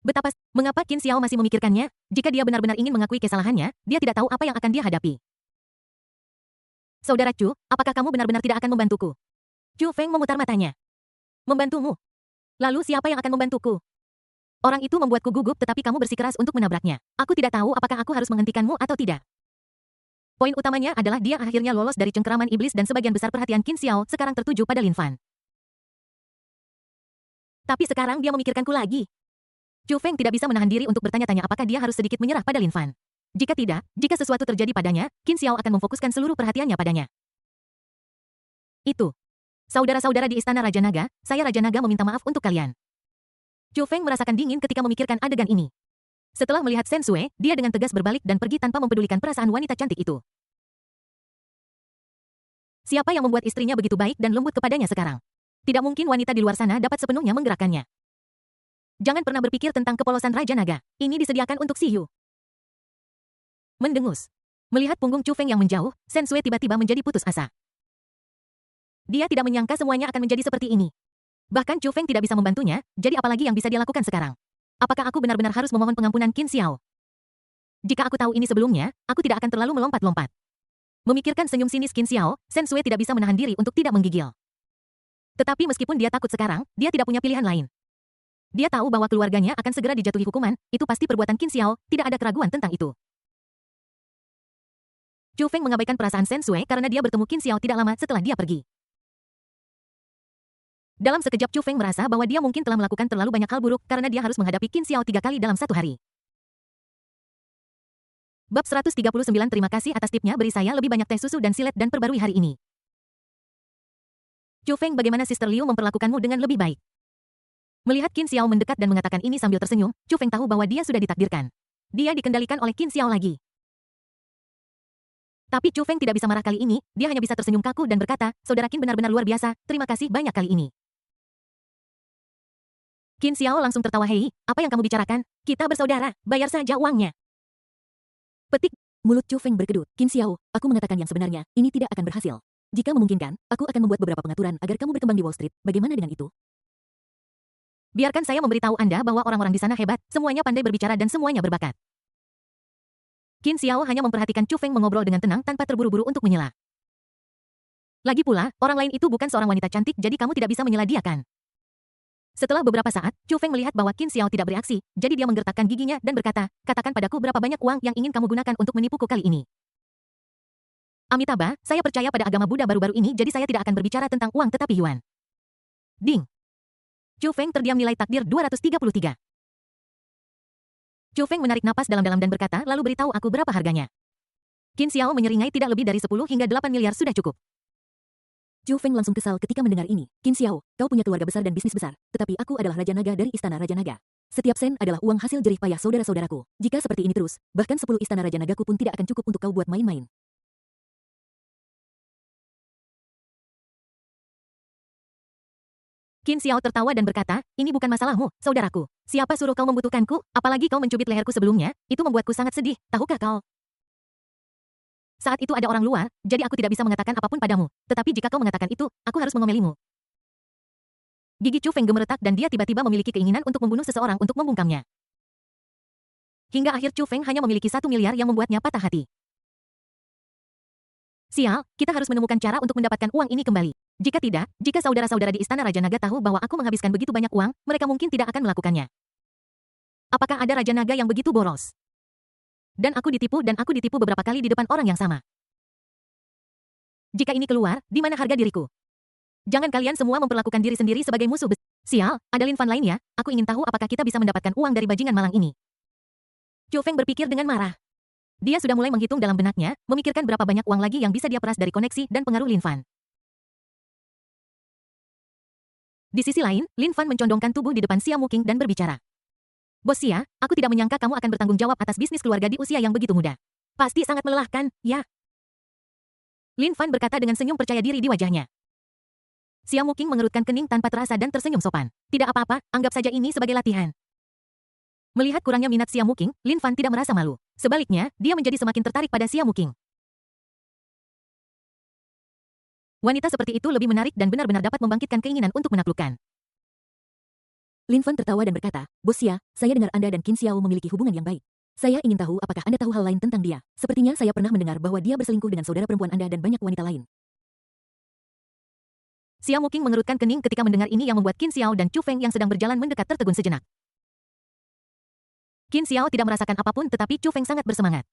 Mengapa Qin Xiao masih memikirkannya? Jika dia benar-benar ingin mengakui kesalahannya, dia tidak tahu apa yang akan dia hadapi. Saudara Chu, apakah kamu benar-benar tidak akan membantuku? Chu Feng memutar matanya. Membantumu? Lalu siapa yang akan membantuku? Orang itu membuatku gugup tetapi kamu bersikeras untuk menabraknya. Aku tidak tahu apakah aku harus menghentikanmu atau tidak. Poin utamanya adalah dia akhirnya lolos dari cengkeraman iblis dan sebagian besar perhatian Qin Xiao sekarang tertuju pada Lin Fan. Tapi sekarang dia memikirkanku lagi. Chu Feng tidak bisa menahan diri untuk bertanya-tanya apakah dia harus sedikit menyerah pada Lin Fan. Jika tidak, jika sesuatu terjadi padanya, Qin Xiao akan memfokuskan seluruh perhatiannya padanya. Itu. Saudara-saudara di Istana Raja Naga, saya Raja Naga meminta maaf untuk kalian. Chu Feng merasakan dingin ketika memikirkan adegan ini. Setelah melihat Shen Sui, dia dengan tegas berbalik dan pergi tanpa mempedulikan perasaan wanita cantik itu. Siapa yang membuat istrinya begitu baik dan lembut kepadanya sekarang? Tidak mungkin wanita di luar sana dapat sepenuhnya menggerakkannya. Jangan pernah berpikir tentang kepolosan Raja Naga. Ini disediakan untuk Si Yu. Mendengus. Melihat punggung Chu Feng yang menjauh, Shen Sui tiba-tiba menjadi putus asa. Dia tidak menyangka semuanya akan menjadi seperti ini. Bahkan Chu Feng tidak bisa membantunya, jadi apalagi yang bisa dia lakukan sekarang? Apakah aku benar-benar harus memohon pengampunan Qin Xiao? Jika aku tahu ini sebelumnya, aku tidak akan terlalu melompat-lompat. Memikirkan senyum sinis Qin Xiao, Shen Sui tidak bisa menahan diri untuk tidak menggigil. Tetapi meskipun dia takut sekarang, dia tidak punya pilihan lain. Dia tahu bahwa keluarganya akan segera dijatuhi hukuman, itu pasti perbuatan Qin Xiao, tidak ada keraguan tentang itu. Chu Feng mengabaikan perasaan Shen Sui karena dia bertemu Qin Xiao tidak lama setelah dia pergi. Dalam sekejap Chu Feng merasa bahwa dia mungkin telah melakukan terlalu banyak hal buruk karena dia harus menghadapi Qin Xiao 3 kali dalam satu hari. Bab 139 Terima kasih atas tipnya, beri saya lebih banyak teh susu dan silet dan perbarui hari ini. Chu Feng, bagaimana Sister Liu memperlakukanmu dengan lebih baik? Melihat Qin Xiao mendekat dan mengatakan ini sambil tersenyum, Chu Feng tahu bahwa dia sudah ditakdirkan. Dia dikendalikan oleh Qin Xiao lagi. Tapi Chu Feng tidak bisa marah kali ini, dia hanya bisa tersenyum kaku dan berkata, Saudara Qin benar-benar luar biasa, terima kasih banyak kali ini. Qin Xiao langsung tertawa, hei, apa yang kamu bicarakan? Kita bersaudara, bayar saja uangnya. Petik. Mulut Chu Feng berkedut. Qin Xiao, aku mengatakan yang sebenarnya, ini tidak akan berhasil. Jika memungkinkan, aku akan membuat beberapa pengaturan agar kamu berkembang di Wall Street. Bagaimana dengan itu? Biarkan saya memberitahu Anda bahwa orang-orang di sana hebat, semuanya pandai berbicara dan semuanya berbakat. Qin Xiao hanya memperhatikan Chu Feng mengobrol dengan tenang tanpa terburu-buru untuk menyela. Lagi pula, orang lain itu bukan seorang wanita cantik jadi kamu tidak bisa menyela dia kan? Setelah beberapa saat, Chu Feng melihat bahwa Qin Xiao tidak bereaksi, jadi dia menggertakkan giginya dan berkata, katakan padaku berapa banyak uang yang ingin kamu gunakan untuk menipuku kali ini. Amitabha, saya percaya pada agama Buddha baru-baru ini jadi saya tidak akan berbicara tentang uang tetapi yuan. Ding. Chu Feng terdiam, nilai takdir 233. Chu Feng menarik napas dalam-dalam dan berkata, lalu beritahu aku berapa harganya. Qin Xiao menyeringai, tidak lebih dari 10 hingga 8 miliar sudah cukup. Chu Feng langsung kesal ketika mendengar ini. Qin Xiao, kau punya keluarga besar dan bisnis besar, tetapi aku adalah Raja Naga dari Istana Raja Naga. Setiap sen adalah uang hasil jerih payah saudara-saudaraku. Jika seperti ini terus, bahkan 10 Istana Raja Nagaku pun tidak akan cukup untuk kau buat main-main. Qin Xiao tertawa dan berkata, ini bukan masalahmu, saudaraku. Siapa suruh kau membutuhkanku? Apalagi kau mencubit leherku sebelumnya, itu membuatku sangat sedih, tahukah kau? Saat itu ada orang luar, jadi aku tidak bisa mengatakan apapun padamu. Tetapi jika kau mengatakan itu, aku harus mengomelimu. Gigi Chu Feng gemeretak dan dia tiba-tiba memiliki keinginan untuk membunuh seseorang untuk membungkamnya. Hingga akhir Chu Feng hanya memiliki 1 miliar yang membuatnya patah hati. Sial, kita harus menemukan cara untuk mendapatkan uang ini kembali. Jika tidak, jika saudara-saudara di Istana Raja Naga tahu bahwa aku menghabiskan begitu banyak uang, mereka mungkin tidak akan melakukannya. Apakah ada Raja Naga yang begitu boros? Dan aku ditipu beberapa kali di depan orang yang sama. Jika ini keluar, di mana harga diriku? Jangan kalian semua memperlakukan diri sendiri sebagai musuh besar. Sial, ada Lin Fan lain ya, aku ingin tahu apakah kita bisa mendapatkan uang dari bajingan malang ini. Chu Feng berpikir dengan marah. Dia sudah mulai menghitung dalam benaknya, memikirkan berapa banyak uang lagi yang bisa dia peras dari koneksi dan pengaruh Lin Fan. Di sisi lain, Lin Fan mencondongkan tubuh di depan Xia Muking dan berbicara. Bos Xia, aku tidak menyangka kamu akan bertanggung jawab atas bisnis keluarga di usia yang begitu muda. Pasti sangat melelahkan, ya? Lin Fan berkata dengan senyum percaya diri di wajahnya. Xia Muking mengerutkan kening tanpa terasa dan tersenyum sopan. Tidak apa-apa, anggap saja ini sebagai latihan. Melihat kurangnya minat Xia Muking, Lin Fan tidak merasa malu. Sebaliknya, dia menjadi semakin tertarik pada Xia Muking. Wanita seperti itu lebih menarik dan benar-benar dapat membangkitkan keinginan untuk menaklukkan. Lin Fan tertawa dan berkata, Bos Xia, saya dengar Anda dan Qin Xiao memiliki hubungan yang baik. Saya ingin tahu apakah Anda tahu hal lain tentang dia. Sepertinya saya pernah mendengar bahwa dia berselingkuh dengan saudara perempuan Anda dan banyak wanita lain. Xia Muqing mengerutkan kening ketika mendengar ini yang membuat Qin Xiao dan Chu Feng yang sedang berjalan mendekat tertegun sejenak. Qin Xiao tidak merasakan apapun tetapi Chu Feng sangat bersemangat.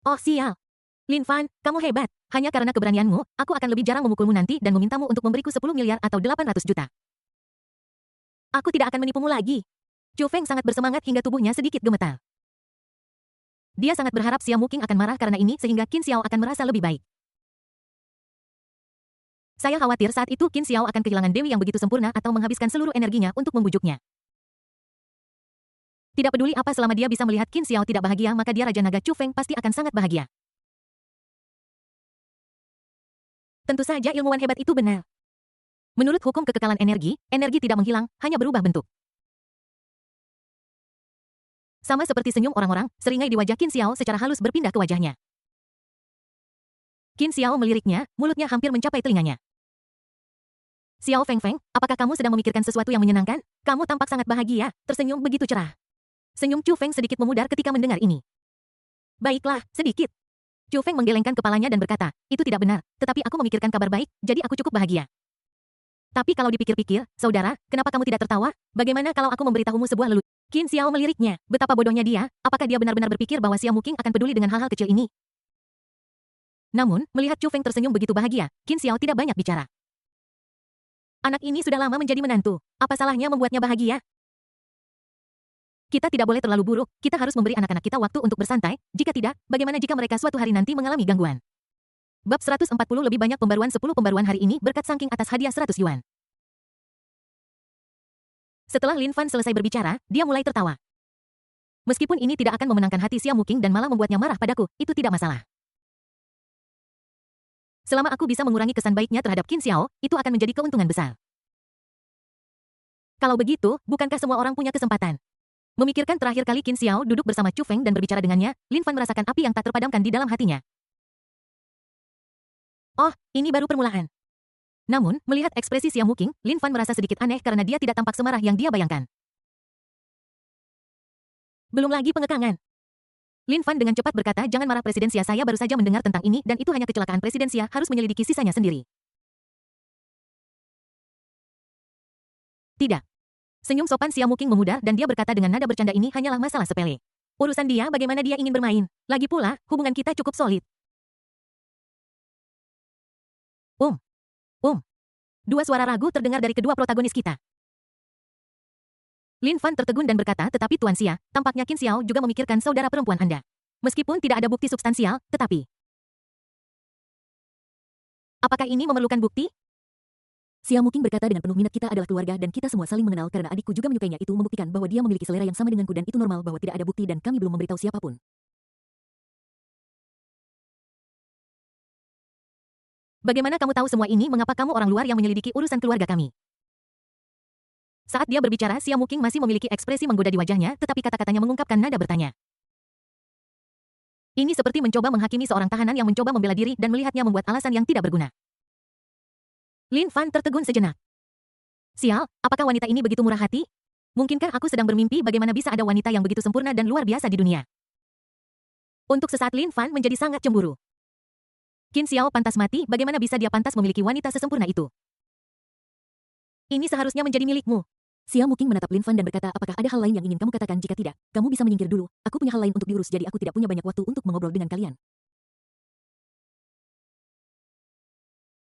Oh sial. Lin Fan, kamu hebat. Hanya karena keberanianmu, aku akan lebih jarang memukulmu nanti dan memintamu untuk memberiku 10 miliar atau 800 juta. Aku tidak akan menipumu lagi. Chu Feng sangat bersemangat hingga tubuhnya sedikit gemetar. Dia sangat berharap Xia Muqing akan marah karena ini sehingga Qin Xiao akan merasa lebih baik. Saya khawatir saat itu Qin Xiao akan kehilangan Dewi yang begitu sempurna atau menghabiskan seluruh energinya untuk membujuknya. Tidak peduli apa selama dia bisa melihat Qin Xiao tidak bahagia maka dia Raja Naga Chu Feng pasti akan sangat bahagia. Tentu saja ilmuwan hebat itu benar. Menurut hukum kekekalan energi, energi tidak menghilang, hanya berubah bentuk. Sama seperti senyum orang-orang, seringai di wajah Qin Xiao secara halus berpindah ke wajahnya. Qin Xiao meliriknya, mulutnya hampir mencapai telinganya. Xiao Feng Feng, apakah kamu sedang memikirkan sesuatu yang menyenangkan? Kamu tampak sangat bahagia, tersenyum begitu cerah. Senyum Chu Feng sedikit memudar ketika mendengar ini. Baiklah, sedikit. Chu Feng menggelengkan kepalanya dan berkata, itu tidak benar, tetapi aku memikirkan kabar baik, jadi aku cukup bahagia. Tapi kalau dipikir-pikir, saudara, kenapa kamu tidak tertawa? Bagaimana kalau aku memberitahumu sebuah lelucon? Qin Xiao meliriknya, betapa bodohnya dia, apakah dia benar-benar berpikir bahwa Xia Muqing akan peduli dengan hal-hal kecil ini? Namun, melihat Chu Feng tersenyum begitu bahagia, Qin Xiao tidak banyak bicara. Anak ini sudah lama menjadi menantu, apa salahnya membuatnya bahagia? Kita tidak boleh terlalu buruk, kita harus memberi anak-anak kita waktu untuk bersantai, jika tidak, bagaimana jika mereka suatu hari nanti mengalami gangguan? Bab 140 lebih banyak pembaruan 10 pembaruan hari ini berkat saking atas hadiah 100 yuan. Setelah Lin Fan selesai berbicara, dia mulai tertawa. Meskipun ini tidak akan memenangkan hati Xia Muqing dan malah membuatnya marah padaku, itu tidak masalah. Selama aku bisa mengurangi kesan baiknya terhadap Qin Xiao, itu akan menjadi keuntungan besar. Kalau begitu, bukankah semua orang punya kesempatan? Memikirkan terakhir kali Qin Xiao duduk bersama Chu Feng dan berbicara dengannya, Lin Fan merasakan api yang tak terpadamkan di dalam hatinya. Oh, ini baru permulaan. Namun, melihat ekspresi Xia Muqing, Lin Fan merasa sedikit aneh karena dia tidak tampak semarah yang dia bayangkan. Belum lagi pengekangan. Lin Fan dengan cepat berkata, jangan marah Presiden Xia, saya baru saja mendengar tentang ini dan itu hanya kecelakaan Presiden Xia, harus menyelidiki sisanya sendiri. Tidak. Senyum sopan Xia Muqing memudar dan dia berkata dengan nada bercanda ini hanyalah masalah sepele. Urusan dia bagaimana dia ingin bermain. Lagi pula, hubungan kita cukup solid. Dua suara ragu terdengar dari kedua protagonis kita. Lin Fan tertegun dan berkata, tetapi Tuan Xia, tampaknya Qin Xiao juga memikirkan saudara perempuan Anda. Meskipun tidak ada bukti substansial, tetapi... Apakah ini memerlukan bukti? Xia Muqing berkata dengan penuh minat, kita adalah keluarga dan kita semua saling mengenal karena adikku juga menyukainya, itu membuktikan bahwa dia memiliki selera yang sama denganku dan itu normal bahwa tidak ada bukti dan kami belum memberitahu siapapun. Bagaimana kamu tahu semua ini? Mengapa kamu orang luar yang menyelidiki urusan keluarga kami? Saat dia berbicara, Xia Muqing masih memiliki ekspresi menggoda di wajahnya, tetapi kata-katanya mengungkapkan nada bertanya. Ini seperti mencoba menghakimi seorang tahanan yang mencoba membela diri dan melihatnya membuat alasan yang tidak berguna. Lin Fan tertegun sejenak. Sial, apakah wanita ini begitu murah hati? Mungkinkah aku sedang bermimpi? Bagaimana bisa ada wanita yang begitu sempurna dan luar biasa di dunia? Untuk sesaat Lin Fan menjadi sangat cemburu. Qin Xiao pantas mati, bagaimana bisa dia pantas memiliki wanita sesempurna itu? Ini seharusnya menjadi milikmu. Xia Muqing menatap Lin Fan dan berkata, apakah ada hal lain yang ingin kamu katakan? Jika tidak, kamu bisa menyingkir dulu. Aku punya hal lain untuk diurus, jadi aku tidak punya banyak waktu untuk mengobrol dengan kalian.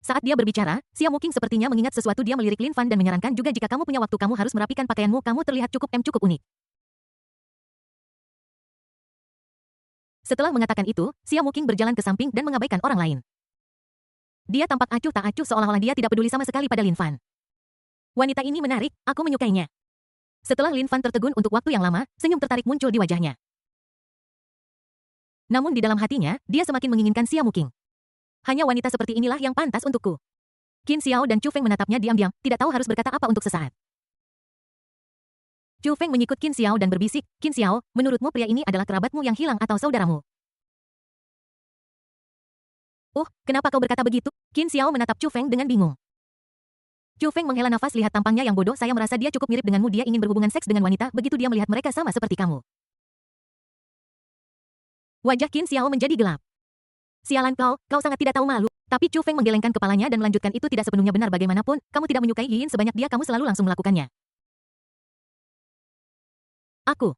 Saat dia berbicara, Xia Muqing sepertinya mengingat sesuatu. Dia melirik Lin Fan dan menyarankan juga jika kamu punya waktu kamu harus merapikan pakaianmu, kamu terlihat cukup unik. Setelah mengatakan itu, Xia Muqing berjalan ke samping dan mengabaikan orang lain. Dia tampak acuh tak acuh seolah-olah dia tidak peduli sama sekali pada Lin Fan. Wanita ini menarik, aku menyukainya. Setelah Lin Fan tertegun untuk waktu yang lama, senyum tertarik muncul di wajahnya. Namun di dalam hatinya, dia semakin menginginkan Xia Muqing. Hanya wanita seperti inilah yang pantas untukku. Qin Xiao dan Chu Feng menatapnya diam-diam, tidak tahu harus berkata apa untuk sesaat. Chu Feng menyikut Qin Xiao dan berbisik, Qin Xiao, menurutmu pria ini adalah kerabatmu yang hilang atau saudaramu? Kenapa kau berkata begitu? Qin Xiao menatap Chu Feng dengan bingung. Chu Feng menghela nafas lihat tampangnya yang bodoh. Saya merasa dia cukup mirip denganmu. Dia ingin berhubungan seks dengan wanita. Begitu dia melihat mereka sama seperti kamu. Wajah Qin Xiao menjadi gelap. Sialan kau sangat tidak tahu malu. Tapi Chu Feng menggelengkan kepalanya dan melanjutkan, itu tidak sepenuhnya benar. Bagaimanapun, kamu tidak menyukai Yin sebanyak dia, kamu selalu langsung melakukannya. Aku.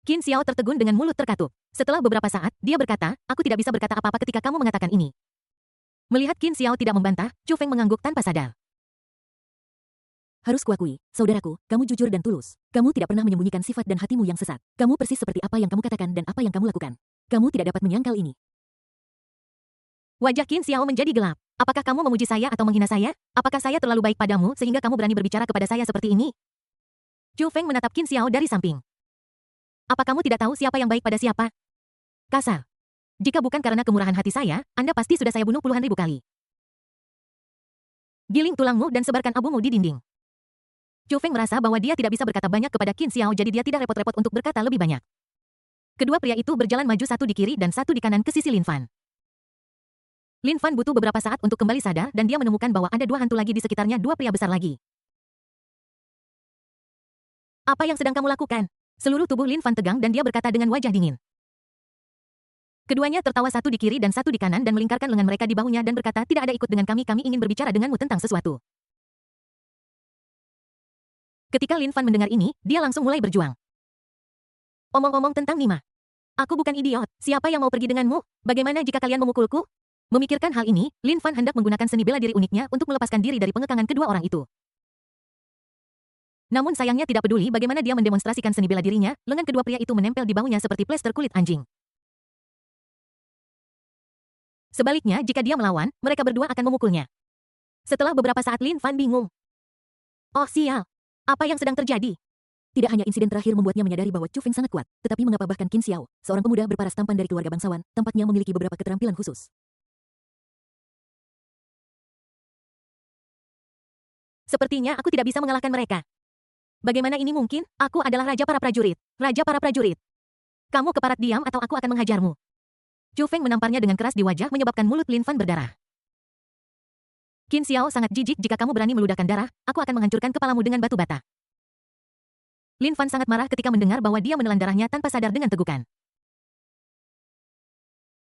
Qin Xiao tertegun dengan mulut terkatup. Setelah beberapa saat, dia berkata, aku tidak bisa berkata apa-apa ketika kamu mengatakan ini. Melihat Qin Xiao tidak membantah, Chu Feng mengangguk tanpa sadar. Harus kuakui, saudaraku, kamu jujur dan tulus. Kamu tidak pernah menyembunyikan sifat dan hatimu yang sesat. Kamu persis seperti apa yang kamu katakan dan apa yang kamu lakukan. Kamu tidak dapat menyangkal ini. Wajah Qin Xiao menjadi gelap. Apakah kamu memuji saya atau menghina saya? Apakah saya terlalu baik padamu sehingga kamu berani berbicara kepada saya seperti ini? Chu Feng menatap Qin Xiao dari samping. Apa kamu tidak tahu siapa yang baik pada siapa? Kasar. Jika bukan karena kemurahan hati saya, Anda pasti sudah saya bunuh puluhan ribu kali. Giling tulangmu dan sebarkan abumu di dinding. Chu Feng merasa bahwa dia tidak bisa berkata banyak kepada Qin Xiao, jadi dia tidak repot-repot untuk berkata lebih banyak. Kedua pria itu berjalan maju, satu di kiri dan satu di kanan ke sisi Lin Fan. Lin Fan butuh beberapa saat untuk kembali sadar dan dia menemukan bahwa ada dua hantu lagi di sekitarnya, dua pria besar lagi. Apa yang sedang kamu lakukan? Seluruh tubuh Lin Fan tegang dan dia berkata dengan wajah dingin. Keduanya tertawa, satu di kiri dan satu di kanan, dan melingkarkan lengan mereka di bahunya dan berkata, tidak ada, ikut dengan kami ingin berbicara denganmu tentang sesuatu. Ketika Lin Fan mendengar ini, dia langsung mulai berjuang. Omong-omong tentang Nima. Aku bukan idiot, siapa yang mau pergi denganmu? Bagaimana jika kalian memukulku? Memikirkan hal ini, Lin Fan hendak menggunakan seni bela diri uniknya untuk melepaskan diri dari pengekangan kedua orang itu. Namun sayangnya tidak peduli bagaimana dia mendemonstrasikan seni bela dirinya, lengan kedua pria itu menempel di bahunya seperti plester kulit anjing. Sebaliknya, jika dia melawan, mereka berdua akan memukulnya. Setelah beberapa saat Lin Fan bingung. Oh sial. Apa yang sedang terjadi? Tidak hanya insiden terakhir membuatnya menyadari bahwa Chu Feng sangat kuat, tetapi mengapa bahkan Qin Xiao, seorang pemuda berparas tampan dari keluarga bangsawan, tampaknya memiliki beberapa keterampilan khusus. Sepertinya aku tidak bisa mengalahkan mereka. Bagaimana ini mungkin? Aku adalah raja para prajurit. Raja para prajurit. Kamu keparat diam atau aku akan menghajarmu. Chu Feng menamparnya dengan keras di wajah, menyebabkan mulut Lin Fan berdarah. Qin Xiao sangat jijik, jika kamu berani meludahkan darah, aku akan menghancurkan kepalamu dengan batu bata. Lin Fan sangat marah ketika mendengar bahwa dia menelan darahnya tanpa sadar dengan tegukan.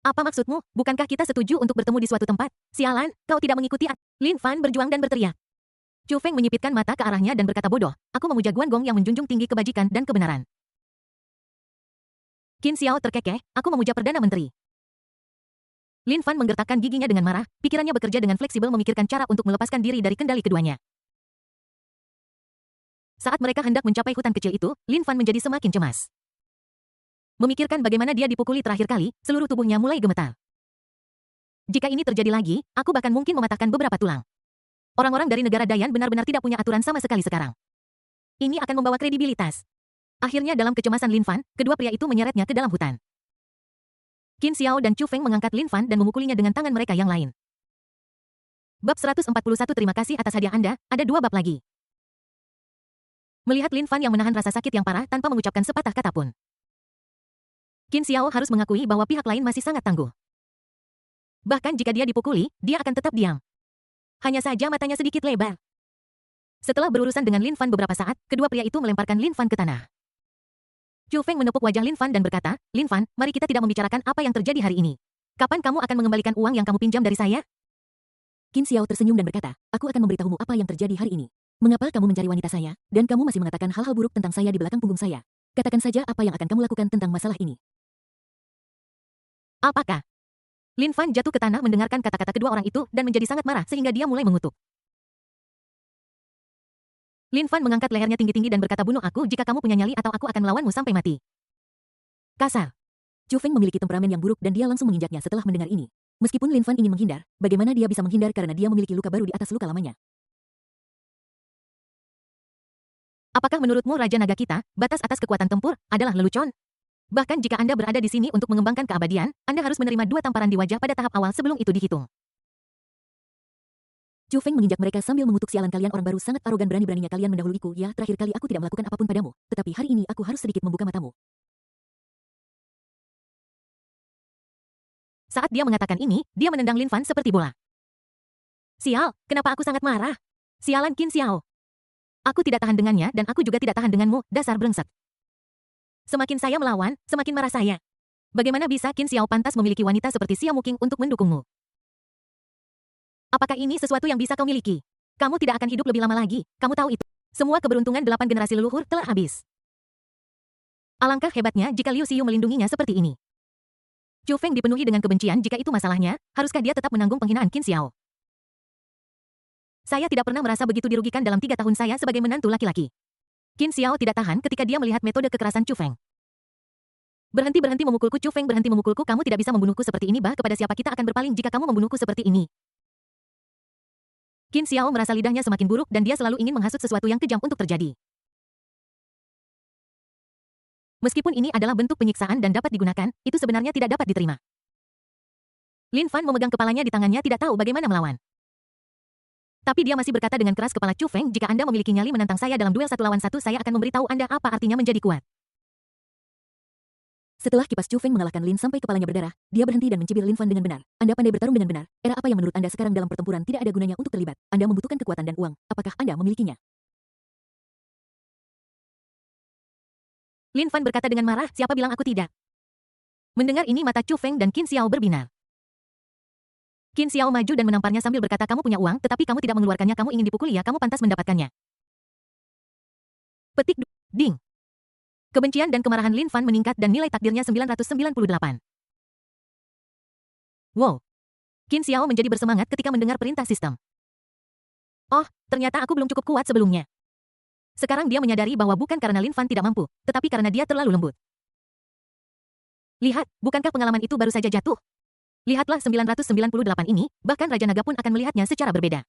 Apa maksudmu? Bukankah kita setuju untuk bertemu di suatu tempat? Sialan, kau tidak mengikuti. Lin Fan berjuang dan berteriak. Chu Feng menyipitkan mata ke arahnya dan berkata, bodoh, aku memuja Guan Gong yang menjunjung tinggi kebajikan dan kebenaran. Qin Xiao terkekeh, aku memuja Perdana Menteri. Lin Fan menggertakkan giginya dengan marah, pikirannya bekerja dengan fleksibel memikirkan cara untuk melepaskan diri dari kendali keduanya. Saat mereka hendak mencapai hutan kecil itu, Lin Fan menjadi semakin cemas. Memikirkan bagaimana dia dipukuli terakhir kali, seluruh tubuhnya mulai gemetar. Jika ini terjadi lagi, aku bahkan mungkin mematahkan beberapa tulang. Orang-orang dari negara Dayan benar-benar tidak punya aturan sama sekali sekarang. Ini akan membawa kredibilitas. Akhirnya dalam kecemasan Lin Fan, kedua pria itu menyeretnya ke dalam hutan. Qin Xiao dan Chu Feng mengangkat Lin Fan dan memukulinya dengan tangan mereka yang lain. Bab 141. Terima kasih atas hadiah Anda, ada 2 bab lagi. Melihat Lin Fan yang menahan rasa sakit yang parah tanpa mengucapkan sepatah kata pun. Qin Xiao harus mengakui bahwa pihak lain masih sangat tangguh. Bahkan jika dia dipukuli, dia akan tetap diam. Hanya saja matanya sedikit lebar. Setelah berurusan dengan Lin Fan beberapa saat, kedua pria itu melemparkan Lin Fan ke tanah. Chu Feng menepuk wajah Lin Fan dan berkata, Lin Fan, mari kita tidak membicarakan apa yang terjadi hari ini. Kapan kamu akan mengembalikan uang yang kamu pinjam dari saya? Qin Xiao tersenyum dan berkata, aku akan memberitahumu apa yang terjadi hari ini. Mengapa kamu mencari wanita saya, dan kamu masih mengatakan hal-hal buruk tentang saya di belakang punggung saya? Katakan saja apa yang akan kamu lakukan tentang masalah ini. Apakah? Lin Fan jatuh ke tanah mendengarkan kata-kata kedua orang itu dan menjadi sangat marah sehingga dia mulai mengutuk. Lin Fan mengangkat lehernya tinggi-tinggi dan berkata, bunuh aku jika kamu punya nyali atau aku akan melawanmu sampai mati. Kasar. Chu Feng memiliki temperamen yang buruk dan dia langsung menginjaknya setelah mendengar ini. Meskipun Lin Fan ingin menghindar, bagaimana dia bisa menghindar karena dia memiliki luka baru di atas luka lamanya. Apakah menurutmu Raja Naga kita, batas atas kekuatan tempur, adalah lelucon? Bahkan jika Anda berada di sini untuk mengembangkan keabadian, Anda harus menerima 2 tamparan di wajah pada tahap awal sebelum itu dihitung. Chu Feng menginjak mereka sambil mengutuk, sialan kalian orang baru, sangat arogan, berani-beraninya kalian mendahuluiku. Ya, terakhir kali aku tidak melakukan apapun padamu, tetapi hari ini aku harus sedikit membuka matamu. Saat dia mengatakan ini, dia menendang Lin Fan seperti bola. Sial, kenapa aku sangat marah? Sialan Qin Xiao. Aku tidak tahan dengannya dan aku juga tidak tahan denganmu, dasar brengsek. Semakin saya melawan, semakin marah saya. Bagaimana bisa Qin Xiao pantas memiliki wanita seperti Xia Muqing untuk mendukungmu? Apakah ini sesuatu yang bisa kau miliki? Kamu tidak akan hidup lebih lama lagi, kamu tahu itu. Semua keberuntungan 8 generasi leluhur telah habis. Alangkah hebatnya jika Liu Xiu melindunginya seperti ini. Chu Feng dipenuhi dengan kebencian jika itu masalahnya, haruskah dia tetap menanggung penghinaan Qin Xiao? Saya tidak pernah merasa begitu dirugikan dalam 3 tahun saya sebagai menantu laki-laki. Qin Xiao tidak tahan ketika dia melihat metode kekerasan Chu Feng. Berhenti memukulku Chu Feng, berhenti memukulku, kamu tidak bisa membunuhku seperti ini, bah kepada siapa kita akan berpaling jika kamu membunuhku seperti ini. Qin Xiao merasa lidahnya semakin buruk dan dia selalu ingin menghasut sesuatu yang kejam untuk terjadi. Meskipun ini adalah bentuk penyiksaan dan dapat digunakan, itu sebenarnya tidak dapat diterima. Lin Fan memegang kepalanya di tangannya, tidak tahu bagaimana melawan. Tapi dia masih berkata dengan keras, kepala Chu Feng, jika Anda memiliki nyali menantang saya dalam duel 1 lawan 1, saya akan memberitahu Anda apa artinya menjadi kuat. Setelah kipas Chu Feng mengalahkan Lin sampai kepalanya berdarah, dia berhenti dan mencibir Lin Fan dengan benar. Anda pandai bertarung dengan benar. Era apa yang menurut Anda sekarang dalam pertempuran tidak ada gunanya untuk terlibat? Anda membutuhkan kekuatan dan uang. Apakah Anda memilikinya? Lin Fan berkata dengan marah, siapa bilang aku tidak? Mendengar ini mata Chu Feng dan Qin Xiao berbinar. Qin Xiao maju dan menamparnya sambil berkata, kamu punya uang tetapi kamu tidak mengeluarkannya, kamu ingin dipukuli ya, kamu pantas mendapatkannya. Petik ding. Kebencian dan kemarahan Lin Fan meningkat dan nilai takdirnya 998. Wow. Qin Xiao menjadi bersemangat ketika mendengar perintah sistem. Oh, ternyata aku belum cukup kuat sebelumnya. Sekarang dia menyadari bahwa bukan karena Lin Fan tidak mampu, tetapi karena dia terlalu lembut. Lihat, bukankah pengalaman itu baru saja jatuh? Lihatlah 998 ini, bahkan Raja Naga pun akan melihatnya secara berbeda.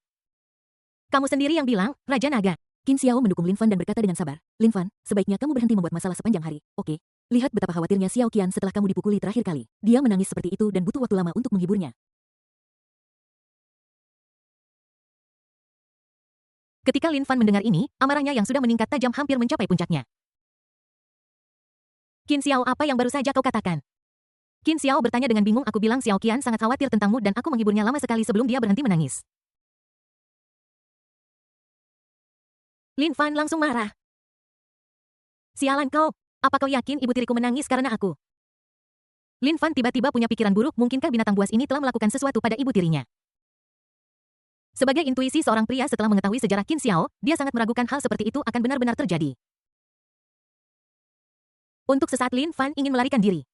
Kamu sendiri yang bilang, Raja Naga. Qin Xiao mendukung Lin Fan dan berkata dengan sabar, Lin Fan, sebaiknya kamu berhenti membuat masalah sepanjang hari, oke? Lihat betapa khawatirnya Xiao Qian setelah kamu dipukuli terakhir kali. Dia menangis seperti itu dan butuh waktu lama untuk menghiburnya. Ketika Lin Fan mendengar ini, amarahnya yang sudah meningkat tajam hampir mencapai puncaknya. Qin Xiao, apa yang baru saja kau katakan? Qin Xiao bertanya dengan bingung, aku bilang Xiao Qian sangat khawatir tentangmu dan aku menghiburnya lama sekali sebelum dia berhenti menangis. Lin Fan langsung marah. Sialan kau, apa kau yakin ibu tiriku menangis karena aku? Lin Fan tiba-tiba punya pikiran buruk, mungkinkah binatang buas ini telah melakukan sesuatu pada ibu tirinya? Sebagai intuisi seorang pria setelah mengetahui sejarah Qin Xiao, dia sangat meragukan hal seperti itu akan benar-benar terjadi. Untuk sesaat Lin Fan ingin melarikan diri.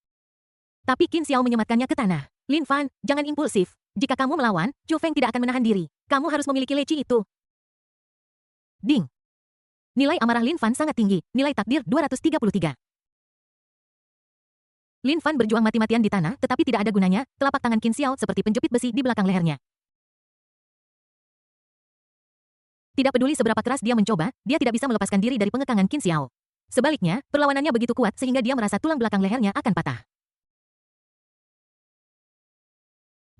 Tapi Qin Xiao menyematkannya ke tanah. Lin Fan, jangan impulsif. Jika kamu melawan, Chu Feng tidak akan menahan diri. Kamu harus memiliki leci itu. Ding. Nilai amarah Lin Fan sangat tinggi, nilai takdir 233. Lin Fan berjuang mati-matian di tanah, tetapi tidak ada gunanya, telapak tangan Qin Xiao seperti penjepit besi di belakang lehernya. Tidak peduli seberapa keras dia mencoba, dia tidak bisa melepaskan diri dari pengekangan Qin Xiao. Sebaliknya, perlawanannya begitu kuat sehingga dia merasa tulang belakang lehernya akan patah.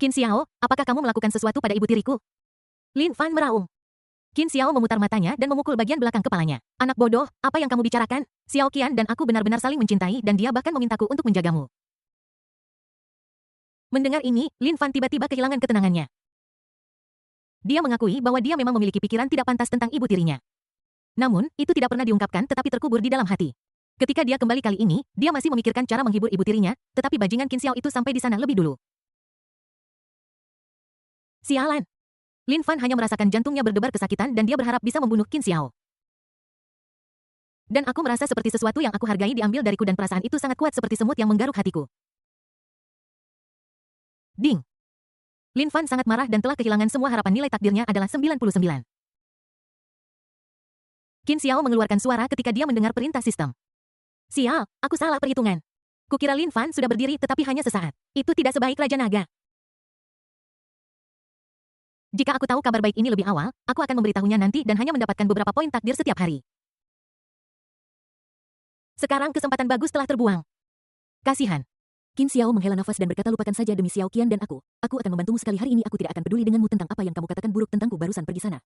Qin Xiao, apakah kamu melakukan sesuatu pada ibu tiriku? Lin Fan meraung. Qin Xiao memutar matanya dan memukul bagian belakang kepalanya. Anak bodoh, apa yang kamu bicarakan? Xiao Qian dan aku benar-benar saling mencintai dan dia bahkan memintaku untuk menjagamu. Mendengar ini, Lin Fan tiba-tiba kehilangan ketenangannya. Dia mengakui bahwa dia memang memiliki pikiran tidak pantas tentang ibu tirinya. Namun, itu tidak pernah diungkapkan tetapi terkubur di dalam hati. Ketika dia kembali kali ini, dia masih memikirkan cara menghibur ibu tirinya, tetapi bajingan Qin Xiao itu sampai di sana lebih dulu. Sialan. Lin Fan hanya merasakan jantungnya berdebar kesakitan dan dia berharap bisa membunuh Qin Xiao. Dan aku merasa seperti sesuatu yang aku hargai diambil dariku dan perasaan itu sangat kuat seperti semut yang menggaruk hatiku. Ding. Lin Fan sangat marah dan telah kehilangan semua harapan, nilai takdirnya adalah 99. Qin Xiao mengeluarkan suara ketika dia mendengar perintah sistem. Sial, aku salah perhitungan. Kukira Lin Fan sudah berdiri tetapi hanya sesaat. Itu tidak sebaik Raja Naga. Jika aku tahu kabar baik ini lebih awal, aku akan memberitahunya nanti dan hanya mendapatkan beberapa poin takdir setiap hari. Sekarang kesempatan bagus telah terbuang. Kasihan. Qin Xiao menghela nafas dan berkata, lupakan saja demi Xiao Qian dan aku. Aku akan membantumu sekali hari ini, aku tidak akan peduli denganmu tentang apa yang kamu katakan buruk tentangku barusan, pergi sana.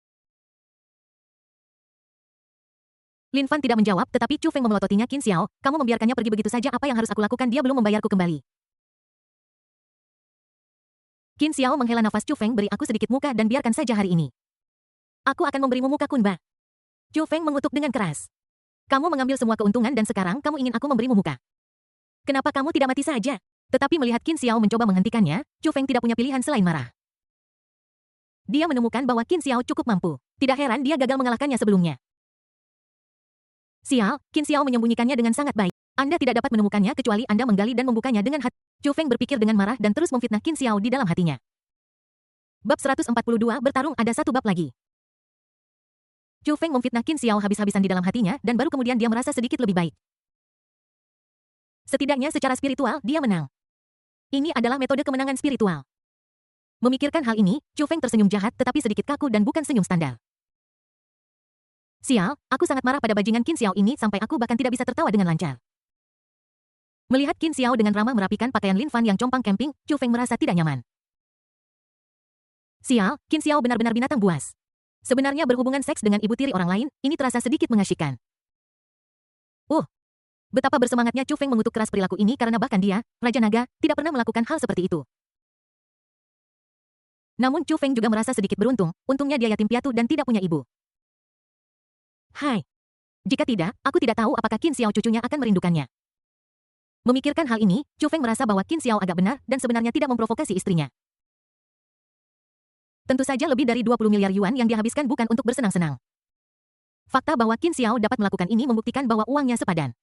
Lin Fan tidak menjawab, tetapi Chu Feng memelototinya. Qin Xiao, kamu membiarkannya pergi begitu saja, apa yang harus aku lakukan? Dia belum membayarku kembali. Qin Xiao menghela nafas. Chu Feng, beri aku sedikit muka dan biarkan saja hari ini. Aku akan memberimu muka Kunba. Chu Feng mengutuk dengan keras. Kamu mengambil semua keuntungan dan sekarang kamu ingin aku memberimu muka. Kenapa kamu tidak mati saja? Tetapi melihat Qin Xiao mencoba menghentikannya, Chu Feng tidak punya pilihan selain marah. Dia menemukan bahwa Qin Xiao cukup mampu. Tidak heran dia gagal mengalahkannya sebelumnya. Sial, Qin Xiao menyembunyikannya dengan sangat baik. Anda tidak dapat menemukannya kecuali Anda menggali dan membukanya dengan hati. Chu Feng berpikir dengan marah dan terus memfitnah Qin Xiao di dalam hatinya. Bab 142 bertarung ada satu bab lagi. Chu Feng memfitnah Qin Xiao habis-habisan di dalam hatinya dan baru kemudian dia merasa sedikit lebih baik. Setidaknya secara spiritual, dia menang. Ini adalah metode kemenangan spiritual. Memikirkan hal ini, Chu Feng tersenyum jahat tetapi sedikit kaku dan bukan senyum standar. Sial, aku sangat marah pada bajingan Qin Xiao ini sampai aku bahkan tidak bisa tertawa dengan lancar. Melihat Qin Xiao dengan ramah merapikan pakaian Lin Fan yang compang camping, Chu Feng merasa tidak nyaman. Sial, Qin Xiao benar-benar binatang buas. Sebenarnya berhubungan seks dengan ibu tiri orang lain, ini terasa sedikit mengasyikkan. Betapa bersemangatnya Chu Feng mengutuk keras perilaku ini karena bahkan dia, Raja Naga, tidak pernah melakukan hal seperti itu. Namun Chu Feng juga merasa sedikit beruntung, untungnya dia yatim piatu dan tidak punya ibu. Hai. Jika tidak, aku tidak tahu apakah Qin Xiao cucunya akan merindukannya. Memikirkan hal ini, Chu Feng merasa bahwa Qin Xiao agak benar dan sebenarnya tidak memprovokasi istrinya. Tentu saja lebih dari 20 miliar yuan yang dihabiskan bukan untuk bersenang-senang. Fakta bahwa Qin Xiao dapat melakukan ini membuktikan bahwa uangnya sepadan.